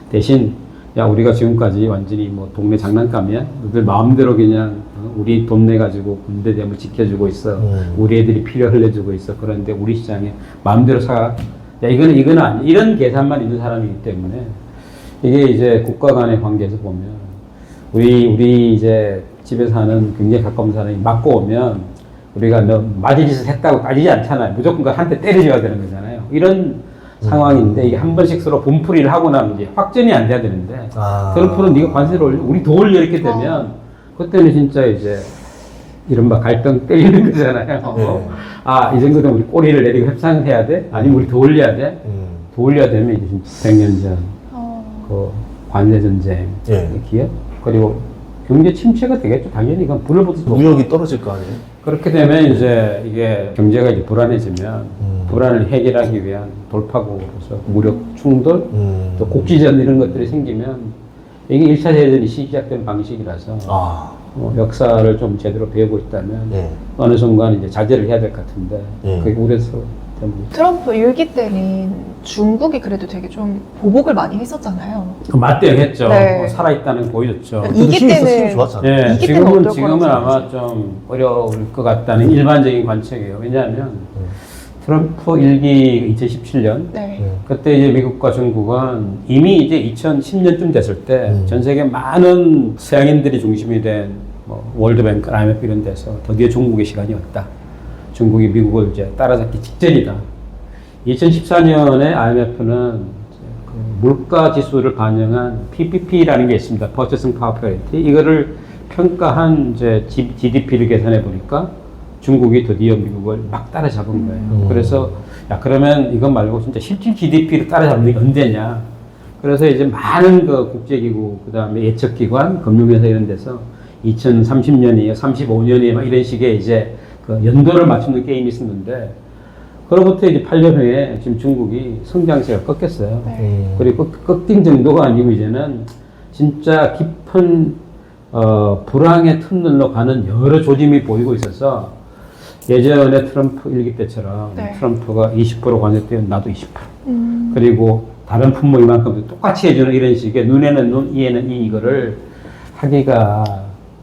대신 야 우리가 지금까지 완전히 뭐 동네 장난감이야? 너들 마음대로 그냥 우리 돈 내가지고 군대됨을 지켜주고 있어. 우리 애들이 피를 흘려주고 있어. 그런데 우리 시장에 마음대로 사. 야 이거는 아니. 이런 계산만 있는 사람이기 때문에 이게 이제 국가 간의 관계에서 보면 우리 이제 집에 사는 굉장히 가까운 사람이 맞고 오면 우리가 너 맞을 짓을 했다고 따지지 않잖아요. 무조건 그 한 대 때려줘야 되는 거잖아요. 이런 상황인데 이게 한 번씩 서로 분풀이를 하고 나면 이제 확전이 안 돼야 되는데 트럼프는 네가 관세를 올려 우리 더 올려 이렇게 되면 그때는 진짜 이제 이른바 갈등 때리는 거잖아요. 네. 아, 이 정도 되면 우리 꼬리를 내리고 협상을 해야 돼? 아니면 우리 더 올려야 돼? 더 올려야 되면 이제 진짜 100년 전 그 관세 전쟁 예. 기업 그리고 경제 침체가 되겠죠. 당연히 그건 불을 붙을 수 없고. 무역이 떨어질 거 아니에요? 그렇게 되면 이제 이게 경제가 이제 불안해지면 불안을 해결하기 위한 돌파구로서 무력 충돌, 또 국지전 이런 것들이 생기면 이게 1차 대전이 시작된 방식이라서 역사를 좀 제대로 배우고 있다면 예. 어느 순간 이제 자제를 해야 될 것 같은데 예. 그게 우려서 때문에. 트럼프 1기 때는 중국이 그래도 되게 좀 보복을 많이 했었잖아요. 맞대응했죠. 네. 살아있다는 보여줬죠. 이- 이기 힘이 때는- 좋았잖아요. 예, 이기 때는 어떨 지금은 거라고 아마 좀 어려울 것 같다는 일반적인 관측이에요. 왜냐하면 트럼프 1기 2017년 네. 그때 이제 미국과 중국은 이미 이제 2010년쯤 됐을 때 전 세계 많은 서양인들이 중심이 된 뭐 월드뱅크, IMF 이런 데서 드디어 중국의 시간이 왔다. 중국이 미국을 이제 따라잡기 직전이다. 2014년에 IMF는 물가 지수를 반영한 PPP라는 게 있습니다. Purchasing Power Parity. 이거를 평가한 이제 GDP를 계산해 보니까 중국이 드디어 미국을 막 따라잡은 거예요. 그래서 야 그러면 이것 말고 진짜 실질 GDP를 따라잡는 게 언제냐? 그래서 이제 많은 그 국제기구 그다음에 예측기관, 금융회사 이런 데서 2030년이에요, 35년이에요, 막 이런 식의 이제 그 연도를 맞추는 게임이 있었는데 그로부터 이제 8년 후에 지금 중국이 성장세가 꺾였어요. 그리고 꺾인 정도가 아니고 이제는 진짜 깊은 불황의 터널로 가는 여러 조짐이 보이고 있어서 예전에 트럼프 일기 때처럼 네. 트럼프가 20% 관세 때면 나도 20%. 그리고 다른 품목 이만큼 똑같이 해주는 이런 식의 눈에는 눈, 이에는 이 이거를 하기가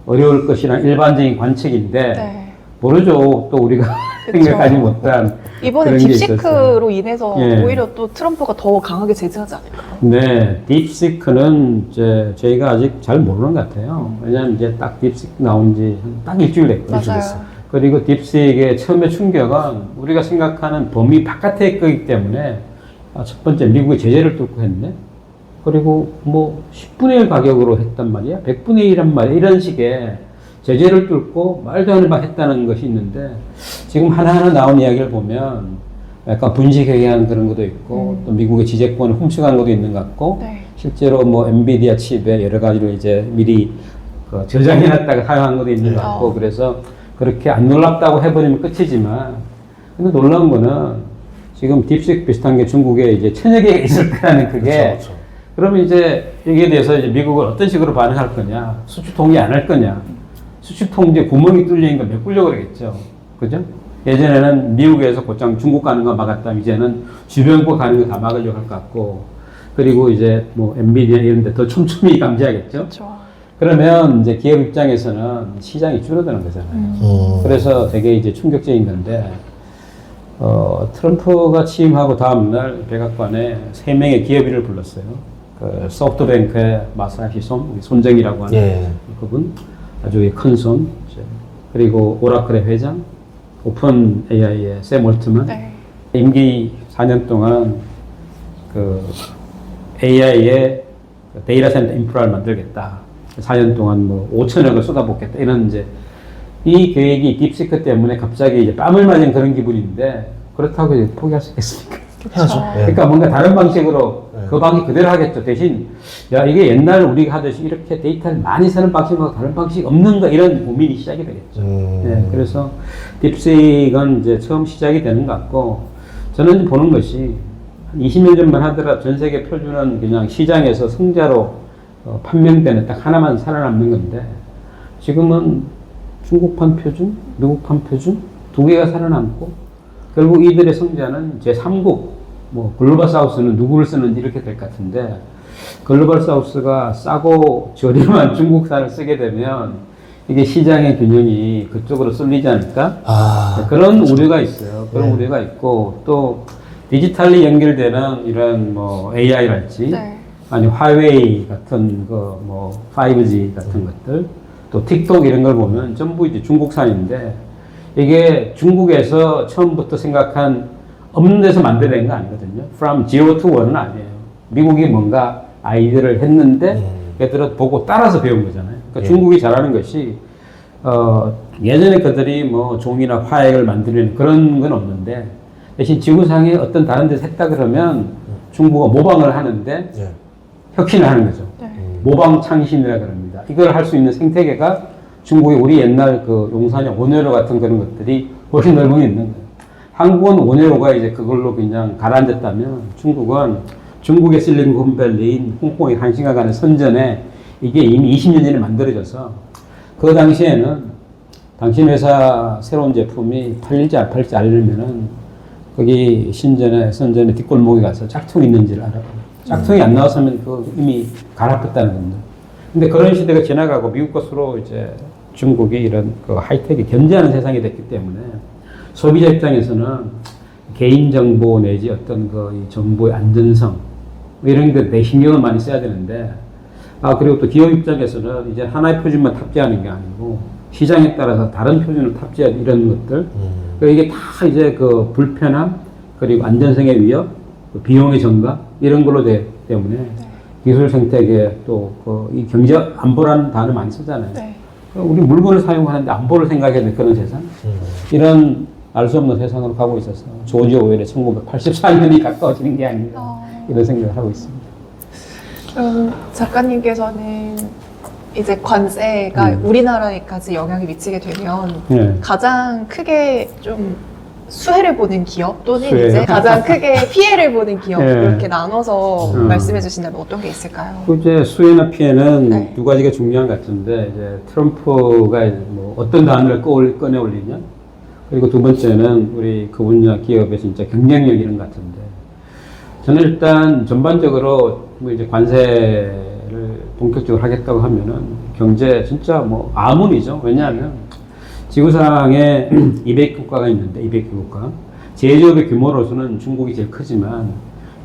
어려울 것이란 일반적인 관측인데 네. 모르죠. 또 우리가 그쵸. 생각하지 못한 이번에 그런 게 있었어요. 딥시크로 인해서 예. 오히려 또 트럼프가 더 강하게 제재하지 않을까요? 네, 딥시크는 이제 저희가 아직 잘 모르는 것 같아요. 왜냐하면 이제 딱 딥시크 나온 지 딱 일주일 됐거든요. 맞아요. 그리고 딥시크의 처음에 충격은 우리가 생각하는 범위 바깥의 거기 때문에 첫 번째 미국의 제재를 뚫고 했네. 그리고 뭐 10분의 1 가격으로 했단 말이야. 100분의 1란 말이야. 이런 식의 제재를 뚫고 말도 안 되는 말 했다는 것이 있는데 지금 하나하나 나온 이야기를 보면 약간 분식회계하는 그런 것도 있고 또 미국의 지재권을 훔쳐가는 것도 있는 것 같고 네. 실제로 뭐 엔비디아 칩에 여러 가지를 이제 미리 그 저장해놨다가 사용한 것도 있는 것 같고 그래서 그렇게 안 놀랍다고 해버리면 끝이지만 근데 놀라운 거는 지금 딥시크 비슷한 게 중국에 이제 1000여 개가 있을 거라는 그게 그렇죠. 그러면 이제 여기에 대해서 이제 미국은 어떤 식으로 반응할 거냐 수출 통제 안 할 거냐 수출 통제 구멍이 뚫리니까 메꾸려고 그러겠죠. 그죠? 예전에는 미국에서 곧장 중국 가는 거 막았다면 이제는 주변 거 가는 거 다 막으려고 할 것 같고 그리고 이제 뭐 엔비디아 이런 데 더 촘촘히 감지하겠죠. 그렇죠. 그러면 이제 기업 입장에서는 시장이 줄어드는 거잖아요. 그래서 되게 이제 충격적인 건데, 트럼프가 취임하고 다음날 백악관에 3명의 기업인을 불렀어요. 그 소프트뱅크의 마사시 손정이라고 하는 예. 그분, 아주 큰 손. 그리고 오라클의 회장, 오픈 AI의 샘 올트만. 네. 임기 4년 동안 그 AI의 데이터 센터 인프라를 만들겠다. 4년 동안 뭐 5천억을 쏟아붓겠다. 이런 이제 이 계획이 딥시크 때문에 갑자기 이제 뺨을 맞은 그런 기분인데 그렇다고 이제 포기할 수 있겠습니까? 해야죠. 예. 그러니까 뭔가 다른 방식으로 네. 그 방식 그대로 하겠죠. 대신 야 이게 옛날 우리가 하듯이 이렇게 데이터를 많이 쓰는 방식하고 다른 방식 없는가 이런 고민이 시작이 되겠죠. 네, 그래서 딥시크는 이제 처음 시작이 되는 것 같고 저는 이제 보는 것이 한 20년 전만 하더라도 전 세계 표준은 그냥 시장에서 승자로 판명되는 딱 하나만 살아남는 건데 지금은 중국판 표준, 미국판 표준 두 개가 살아남고 결국 이들의 승자는 제3국 뭐 글로벌 사우스는 누구를 쓰는지 이렇게 될 것 같은데 글로벌 사우스가 싸고 저렴한 중국산을 쓰게 되면 이게 시장의 균형이 그쪽으로 쏠리지 않을까? 그런 우려가 있어요. 그런 우려가 있고 또 디지털리 연결되는 이런 뭐 AI랄지 네. 아니 화웨이 같은 그 뭐 5G 같은 것들 또 틱톡 이런 걸 보면 전부 이제 중국산인데 이게 중국에서 처음부터 생각한 없는 데서 만들어낸 거 아니거든요. From zero to one은 아니에요. 미국이 뭔가 아이디어를 했는데 얘들은 보고 따라서 배운 거잖아요. 그러니까 중국이 잘하는 것이 예전에 그들이 뭐 종이나 화약을 만드는 그런 건 없는데 대신 지구상에 어떤 다른 데서 했다 그러면 중국은 모방을 하는데 예. 혁신을 하는 거죠. 네. 모방 창신이라 그럽니다. 이걸 할 수 있는 생태계가 중국의 우리 옛날 그 용산의 원효로 같은 그런 것들이 훨씬 넓은 게 있는 거예요. 한국은 원효로가 이제 그걸로 그냥 가라앉았다면 중국은 중국의 실리콘밸리인 홍콩의 한시가 가는 선전에 이게 이미 20년 전에 만들어져서 그 당시에는 당신 회사 새로운 제품이 팔릴지 안 팔릴지 알려면은 거기 신전에 선전에 뒷골목에 가서 짝퉁이 있는지를 알아요. 짝퉁이 안 나왔으면 그 이미 갈아엎었다는 겁니다. 근데 그런 시대가 지나가고 미국 것으로 이제 중국이 이런 그 하이텍이 견제하는 세상이 됐기 때문에 소비자 입장에서는 개인정보 내지 어떤 그 이 정보의 안전성 이런 데 내 신경을 많이 써야 되는데 그리고 또 기업 입장에서는 이제 하나의 표준만 탑재하는 게 아니고 시장에 따라서 다른 표준을 탑재하는 이런 것들 그러니까 이게 다 이제 그 불편함 그리고 안전성의 위협 그 비용의 증가 이런 걸로 되기 때문에 기술 생태계 또 이 경제 안보라는 단어 많이 쓰잖아요. 네. 우리 물건을 사용하는데 안보를 생각해야 될 그런 세상 이런 알 수 없는 세상으로 가고 있어서 조지 오웰의 1984년이 가까워지는 게 아닌가 이런 생각을 하고 있습니다. 작가님께서는 이제 관세가 우리나라에까지 영향이 미치게 되면 네. 가장 크게 좀 수혜를 보는 기업 또는 수혜. 이제 가장 크게 피해를 보는 기업 예. 이렇게 나눠서 음. 말씀해 주신다면 어떤 게 있을까요? 그 이제 수혜나 피해는 네. 두 가지가 중요한 것 같은데, 이제 트럼프가 뭐 어떤 단어를 꺼내 올리냐, 그리고 두 번째는 우리 그 분야 기업의 진짜 경쟁력 이런 것 같은데, 저는 일단 전반적으로 뭐 이제 관세를 본격적으로 하겠다고 하면은 경제 진짜 뭐 아문이죠. 왜냐하면 지구상에 200국가가 있는데 200개 국가 제조업의 규모로서는 중국이 제일 크지만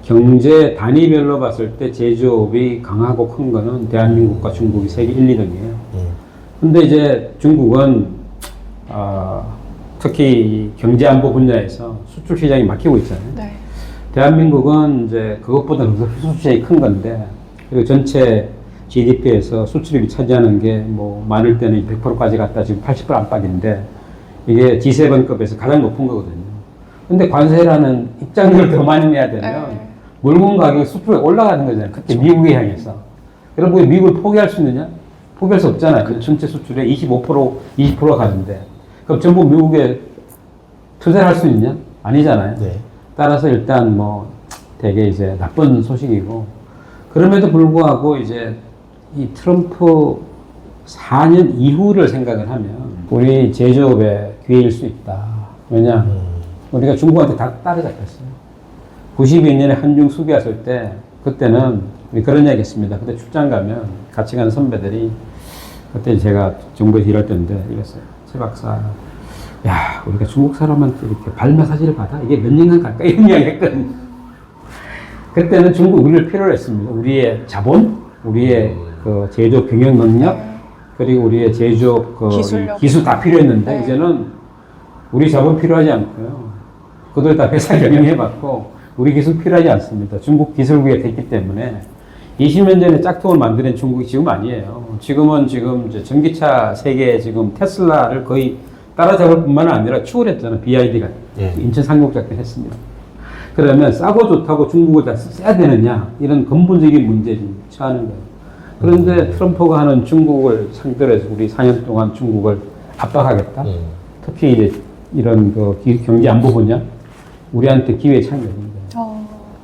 경제 단위별로 봤을 때 제조업이 강하고 큰 거는 대한민국과 중국이 세계 1, 2등이에요. 근데 이제 중국은 특히 이 경제안보 분야에서 수출 시장이 막히고 있잖아요. 네. 대한민국은 이제 그것보다는 수출 시장이 큰 건데, 그리고 전체 GDP에서 수출입이 차지하는 게 뭐 많을 때는 100%까지 갔다 지금 80% 안팎인데, 이게 G7급에서 가장 높은 거거든요. 근데 관세라는 입장료를 더 많이 내야 되면 네. 물건 가격이 수출에 올라가는 거잖아요. 특히 미국에 향해서. 여러분, 미국을 포기할 수 있느냐? 포기할 수 없잖아요. 전체 수출의 25%, 20%가 가는데. 그럼 전부 미국에 투자를 할 수 있냐? 아니잖아요. 네. 따라서 일단 뭐 되게 이제 나쁜 소식이고, 그럼에도 불구하고 이제 이 트럼프 4년 이후를 생각을 하면 우리 제조업의 기회일 수 있다. 왜냐? 우리가 중국한테 다 따라잡혔어요. 92년에 한중 수교했을 때, 그때는 우리 그런 얘기 했습니다. 그때 출장 가면 같이 가는 선배들이, 그때 제가 정부에서 일할 때인데 이랬어요. 최 박사, 야, 우리가 중국 사람한테 이렇게 발 마사지를 받아? 이게 몇 년간 갈까? 이런 이야기 했거든요. 그때는 중국 우리를 필요로 했습니다. 우리의 자본, 우리의 그 제조업 경영 능력, 그리고 우리의 제조업 그 기술 다 필요했는데, 네. 이제는 우리 자본 필요하지 않고요. 그들 다 회사 경영해봤고, 우리 기술 필요하지 않습니다. 중국 기술국에 됐기 때문에 20년 전에 짝퉁을 만드는 중국이 지금 아니에요. 지금은 지금 이제 전기차 세계 지금 테슬라를 거의 따라잡을 뿐만 아니라 추월했잖아요. BYD가 예. 인천 상륙작전 했습니다. 그러면 싸고 좋다고 중국을 다 써야 되느냐, 이런 근본적인 문제를 처하는 거예요. 그런데 트럼프가 하는 중국을 상대로 해서 우리 4년 동안 중국을 압박하겠다. 특히 이제 이런 그 경제 안보 분야, 우리한테 기회 창조입니다.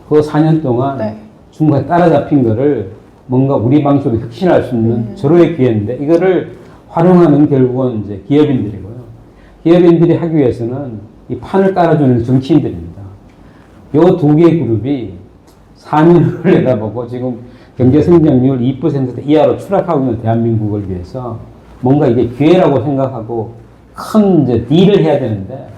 그 4년 동안 네. 중국에 따라잡힌 거를 뭔가 우리 방식으로 혁신할 수 있는 절호의 기회인데, 이거를 활용하는 결국은 이제 기업인들이고요. 기업인들이 하기 위해서는 이 판을 깔아주는 정치인들입니다. 요 두 개의 그룹이 4년을 내다보고 지금 경제 성장률 2% 이하로 추락하고 있는 대한민국을 위해서 뭔가 이게 기회라고 생각하고 큰 이제 딜을 해야 되는데,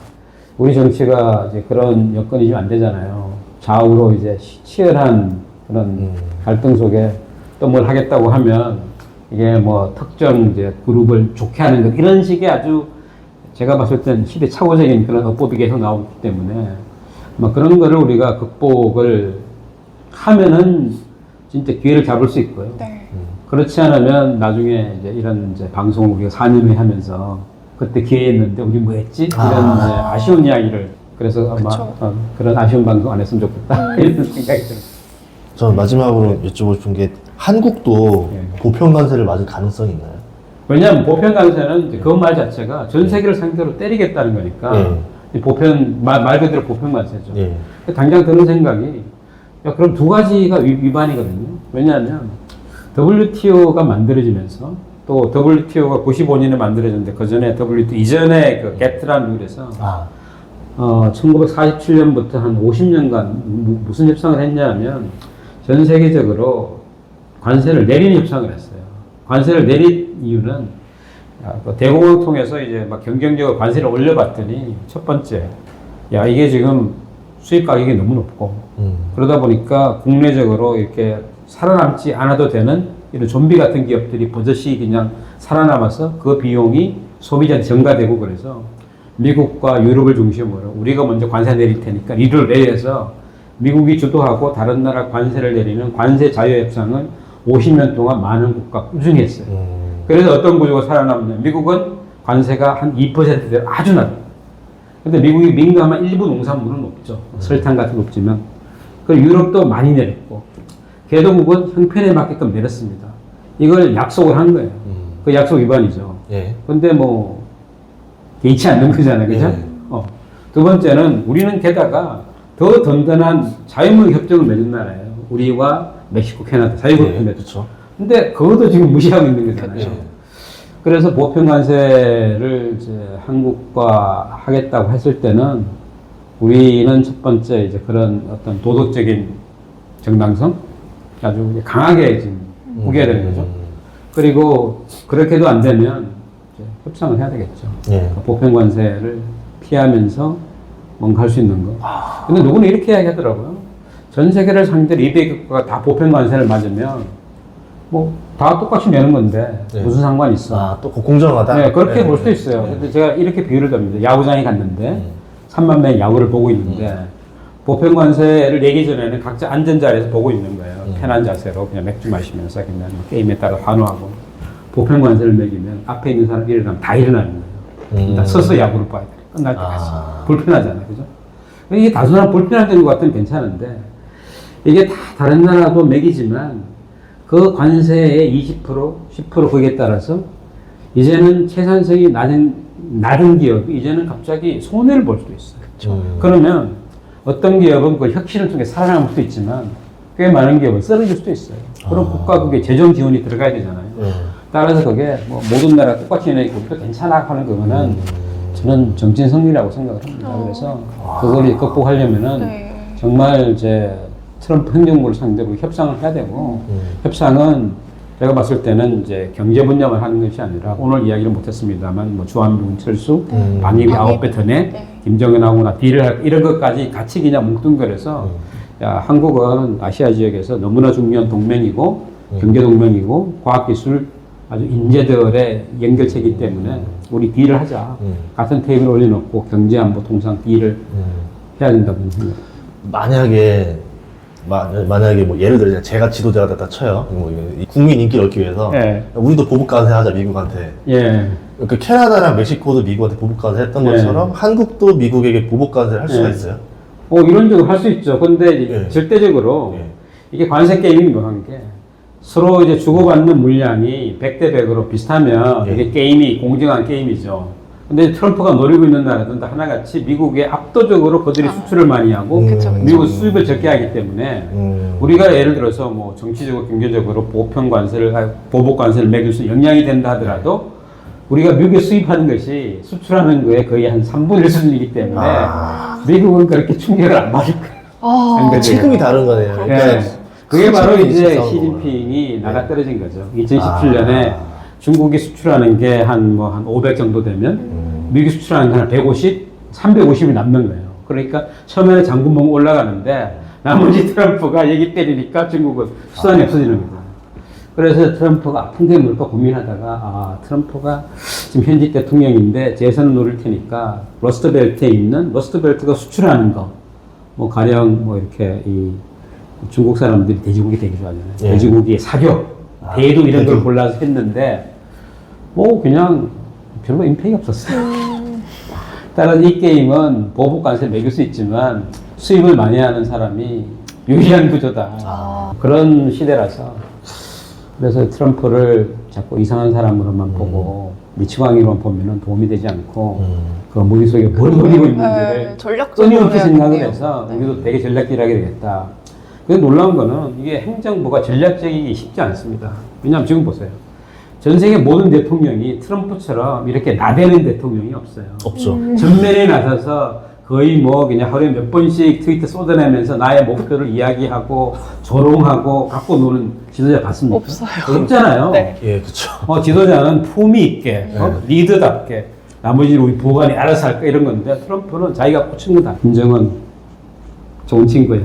우리 정치가 이제 그런 여건이 지금 안 되잖아요. 좌우로 이제 치열한 그런 갈등 속에 또 뭘 하겠다고 하면 이게 뭐 특정 이제 그룹을 좋게 하는 것, 이런 식의 아주 제가 봤을 땐 시대착오적인 그런 어법이 계속 나오기 때문에 뭐 그런 거를 우리가 극복을 하면은 진짜 기회를 잡을 수 있고요. 네. 그렇지 않으면 나중에 이제 이런 이제 방송을 우리가 4년 후에 하면서 그때 기회였는데 우리 뭐 했지? 이런 이제 아쉬운 이야기를, 그래서 아마 그런 아쉬운 방송 안 했으면 좋겠다. 이런 생각이 들어요. 저 마지막으로 여쭤보고 싶은 게, 한국도 보편 관세를 맞을 가능성이 있나요? 왜냐하면 보편 관세는 그 말 자체가 전 세계를 상대로 때리겠다는 거니까 이 보편 말 그대로 보편 관세죠. 당장 드는 생각이, 야, 그럼 두 가지가 위반이거든요. 왜냐하면 WTO가 만들어지면서, 또 WTO가 95년에 만들어졌는데 그 전에 WTO 이전에 그 게트라는 룰에서 1947년부터 한 50년간 무슨 협상을 했냐면 전 세계적으로 관세를 내리는 협상을 했어요. 관세를 내린 이유는 대공을 통해서 이제 막 경쟁적으로 관세를 올려봤더니, 첫 번째, 야, 이게 지금 수입 가격이 너무 높고 그러다 보니까 국내적으로 이렇게 살아남지 않아도 되는 이런 좀비 같은 기업들이 버젓이 그냥 살아남아서 그 비용이 소비자한테 전가되고, 그래서 미국과 유럽을 중심으로 우리가 먼저 관세 내릴 테니까 이를 내려서 미국이 주도하고 다른 나라 관세를 내리는 관세 자유 협상을 50년 동안 많은 국가 꾸준히 했어요. 그래서 어떤 구조가 살아남냐, 미국은 관세가 한 2%대로 아주 낮아요. 근데 미국이 민감한 일부 농산물은 높죠. 설탕 같은 거 없지만. 그리고 유럽도 많이 내렸고, 개도국은 형편에 맞게끔 내렸습니다. 이걸 약속을 한 거예요. 그 약속 위반이죠. 근데 뭐 개의치 않는 거잖아요, 그죠? 두 번째는 우리는 게다가 더 든든한 자유무역 협정을 맺은 나라예요. 우리와 멕시코, 캐나다 자유무역 협정. 그렇죠. 근데 그것도 지금 무시하고 있는 거잖아요. 그렇죠. 그래서 보편 관세를 이제 한국과 하겠다고 했을 때는 우리는 첫 번째 이제 그런 어떤 도덕적인 정당성 아주 강하게 지금 우겨야 되는 거죠. 그리고 그렇게도 안 되면 이제 협상을 해야 되겠죠. 예. 보편 관세를 피하면서 뭔가 할 수 있는 거. 근데 누구는 이렇게 이야기하더라고요. 전 세계를 상대로 200개국가 다 보편 관세를 맞으면 뭐 다 똑같이 내는 건데 네. 무슨 상관이 있어? 아, 또 공정하다? 네, 그렇게 네. 볼 수도 있어요. 네. 근데 제가 이렇게 비유를 듭니다. 야구장에 갔는데 3만 명이 야구를 보고 있는데 보편 관세를 내기 전에는 각자 앉은 자리에서 보고 있는 거예요. 편한 자세로 그냥 맥주 마시면서 그냥 게임에 따라 환호하고 보편 관세를 매기면 앞에 있는 사람 일어나면 다 일어나는 거예요. 다 서서 야구를 봐야 돼. 끝날 때까지. 불편하잖아요. 그죠? 이게 단순한 불편한 것 같으면 괜찮은데 이게 다 다른 나라도 매기지만 그 관세의 20%, 10% 거기에 따라서 이제는 채산성이 낮은 기업이 이제는 갑자기 손해를 볼 수도 있어요. 그러면 어떤 기업은 그 혁신을 통해 살아남을 수도 있지만 꽤 많은 기업은 쓰러질 수도 있어요. 그럼 국가국의 재정 지원이 들어가야 되잖아요. 따라서 그게 뭐 모든 나라가 똑같이 내니까 우리도 괜찮아 하는 거는 저는 정신 승리라고 생각을 합니다. 그래서 그걸 극복하려면은 네. 정말 이제 트럼프 행정부를 상대로 협상을 해야 되고 협상은 제가 봤을 때는 이제 경제 분야만 하는 것이 아니라 오늘 이야기를 못했습니다만 뭐 주한미군 철수, 방위비 9배 더 내, 김정은하고나 딜을 할 이런 것까지 같이 그냥 뭉뚱그려서 야, 한국은 아시아 지역에서 너무나 중요한 동맹이고 경제 동맹이고 과학기술 아주 인재들의 연결체이기 때문에 우리 딜을 하자. 같은 테이블에 올려놓고 경제안보 통상 딜을 해야 된다고 생각합니다. 만약에 뭐 예를 들어 제가 지도자가 됐다 쳐요. 뭐 이 국민 인기를 얻기 위해서 예. 우리도 보복 관세 하자 미국한테. 예. 그 캐나다랑 멕시코도 미국한테 보복 관세 했던 예. 것처럼 한국도 미국에게 보복 관세를 할 수가 예. 있어요. 이론적으로 할 수 있죠. 근데 예. 절대적으로 예. 이게 관세 게임이 묘한 게 서로 이제 주고받는 물량이 100대 100으로 비슷하면 예. 이게 게임이 공정한 게임이죠. 근데 트럼프가 노리고 있는 나라들은 다 하나같이 미국에 압도적으로 그들이 수출을 많이 하고 그쵸, 그쵸. 미국 수입을 적게 하기 때문에 우리가 예를 들어서 뭐 정치적으로 경제적으로 보편 관세를 보복 관세를 매길 수 영향이 된다 하더라도 우리가 미국에 수입하는 것이 수출하는 거에 거의 한 3분의 1 수준이기 때문에 미국은 그렇게 충격을 안 받을 거예요. 상대적으로. 지금이 다른 거네요. 그러니까 예. 그게 바로 이제 싸우는 시진핑이 나가 떨어진 거죠. 2017년에 중국이 수출하는 게 한 500 정도 되면 미국이 수출하는 게 한 150, 350이 남는 거예요. 그러니까 처음에는 장군봉 올라가는데 나머지 트럼프가 얘기 때리니까 중국은 수단이 없어지는 거죠. 그래서 트럼프가 아픈 게 뭘까 고민하다가 트럼프가 지금 현직 대통령인데 재선을 노릴 테니까 러스트벨트에 있는 러스트벨트가 수출하는 거 뭐 가령 뭐 이렇게 이 중국 사람들이 돼지고기 되게 좋아하잖아요. 예. 돼지고기의 사료, 대두 이런 걸 대두. 골라서 했는데 뭐 그냥 별로 임팩이 없었어요. 따라서 이 게임은 보복 관세를 매길 수 있지만 수입을 많이 하는 사람이 유리한 구조다. 그런 시대라서 그래서 트럼프를 자꾸 이상한 사람으로만 보고 미치광이로만 보면 도움이 되지 않고 그 머릿속에 뭘 노리고 있는지를 전략적으로 끊임없이 생각을 해야겠네요. 해서 우리도 되게 전략질하게 되겠다. 근데 놀라운 거는 이게 행정부가 전략적이기 쉽지 않습니다. 왜냐하면 지금 보세요. 전 세계 모든 대통령이 트럼프처럼 이렇게 나대는 대통령이 없어요. 없죠. 전면에 나서서 거의 뭐 그냥 하루에 몇 번씩 트위터 쏟아내면서 나의 목표를 이야기하고 조롱하고 갖고 노는 지도자 봤습니까? 없어요. 없잖아요. 네. 예, 그렇죠. 지도자는 품위 있게 리더답게 나머지는 우리 보관이 알아서 할까 이런 건데 트럼프는 자기가 꽂힌 거다. 김정은 좋은 친구야.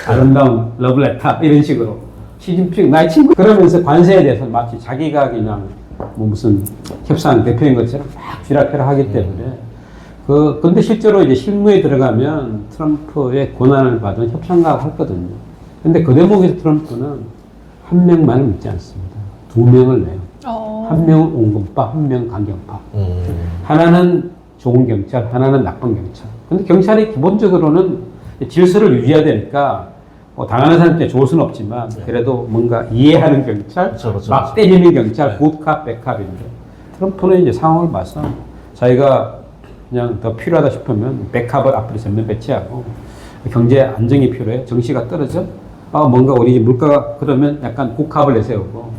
아름다운 러브레터 이런 식으로 시진핑 나의 친구 그러면서 관세에 대해서 마치 자기가 그냥 뭐 무슨 협상 대표인 것처럼 막 쥐락펴락 하기 때문에 근데 실제로 이제 실무에 들어가면 트럼프의 고난을 받은 협상가가 했거든요. 근데 그 대목에서 트럼프는 한 명만을 믿지 않습니다. 두 명을 내요. 한 명은 온건파, 한 명은 강경파. 하나는 좋은 경찰, 하나는 나쁜 경찰. 근데 경찰이 기본적으로는 질서를 유지해야 되니까 당하는 사람한테 좋을 수는 없지만 그래도 뭔가 이해하는 경찰, 그렇죠. 막 때리는 경찰, 굿캅, 백캅인데 트럼프는 이제 상황을 봐서 자기가 그냥 더 필요하다 싶으면 백합을 앞으로 전면 배치하고 경제 안정이 필요해. 정시가 떨어져. 뭔가 우리 이제 물가가 그러면 약간 국합을 내세우고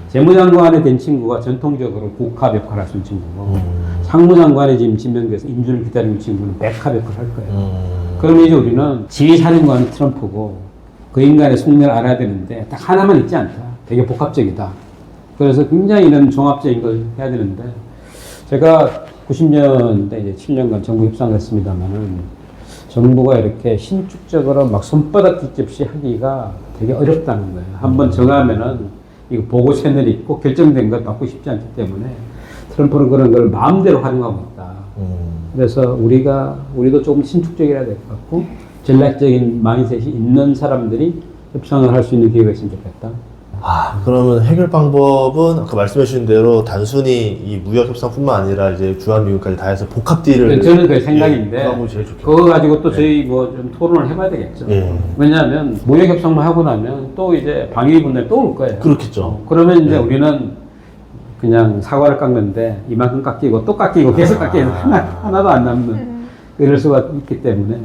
재무장관이 된 친구가 전통적으로 국합 역할을 할 수 있는 친구고 상무장관이 지금 지명돼서 인준을 기다리는 친구는 백합 역할을 할 거예요. 그러면 이제 우리는 지휘사령관은 트럼프고 그 인간의 속내를 알아야 되는데 딱 하나만 있지 않다. 되게 복합적이다. 그래서 굉장히 이런 종합적인 걸 해야 되는데 제가 90년대 이제 7년간 정부 협상을 했습니다만은 정부가 이렇게 신축적으로 막 손바닥 뒤집시 하기가 되게 어렵다는 거예요. 한번 정하면은 이거 보고 채널이 있고 결정된 걸 바꾸기 쉽지 않기 때문에 트럼프는 그런 걸 마음대로 활용하고 있다. 그래서 우리도 조금 신축적이라야 될 것 같고 전략적인 마인셋이 있는 사람들이 협상을 할 수 있는 기회가 있으면 좋겠다. 그러면 해결 방법은 아까 말씀해 주신 대로 단순히 이 무역 협상뿐만 아니라 이제 주한미군까지 다 해서 복합 딜을 저는 그 생각인데 하고 제일 좋겠다. 그거 가지고 또 저희 뭐 좀 토론을 해봐야 되겠죠. 왜냐하면 무역 협상만 하고 나면 또 이제 방위 분담이 또 올 거예요. 그렇겠죠. 그러면 이제 우리는 그냥 사과를 깎는데 이만큼 깎이고 또 깎이고 계속 깎이고 하나도 안 남는 이럴 수가 있기 때문에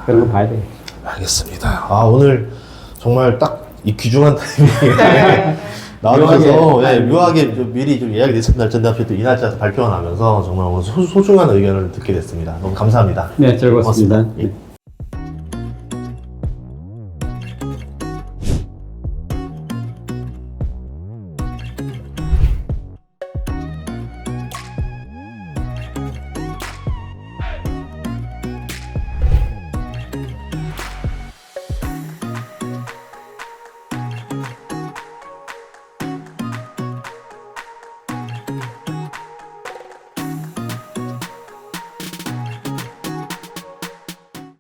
그런 거 봐야 되겠죠. 알겠습니다. 오늘 정말 딱 이 귀중한 타이밍에 네. 나와주셔서 묘하게 좀 미리 좀 예약이 됐던 날짜인데 앞에 또 이 날짜 발표가 나면서 정말 오늘 소중한 의견을 듣게 됐습니다. 너무 감사합니다. 네, 즐거웠습니다. 고맙습니다. 네.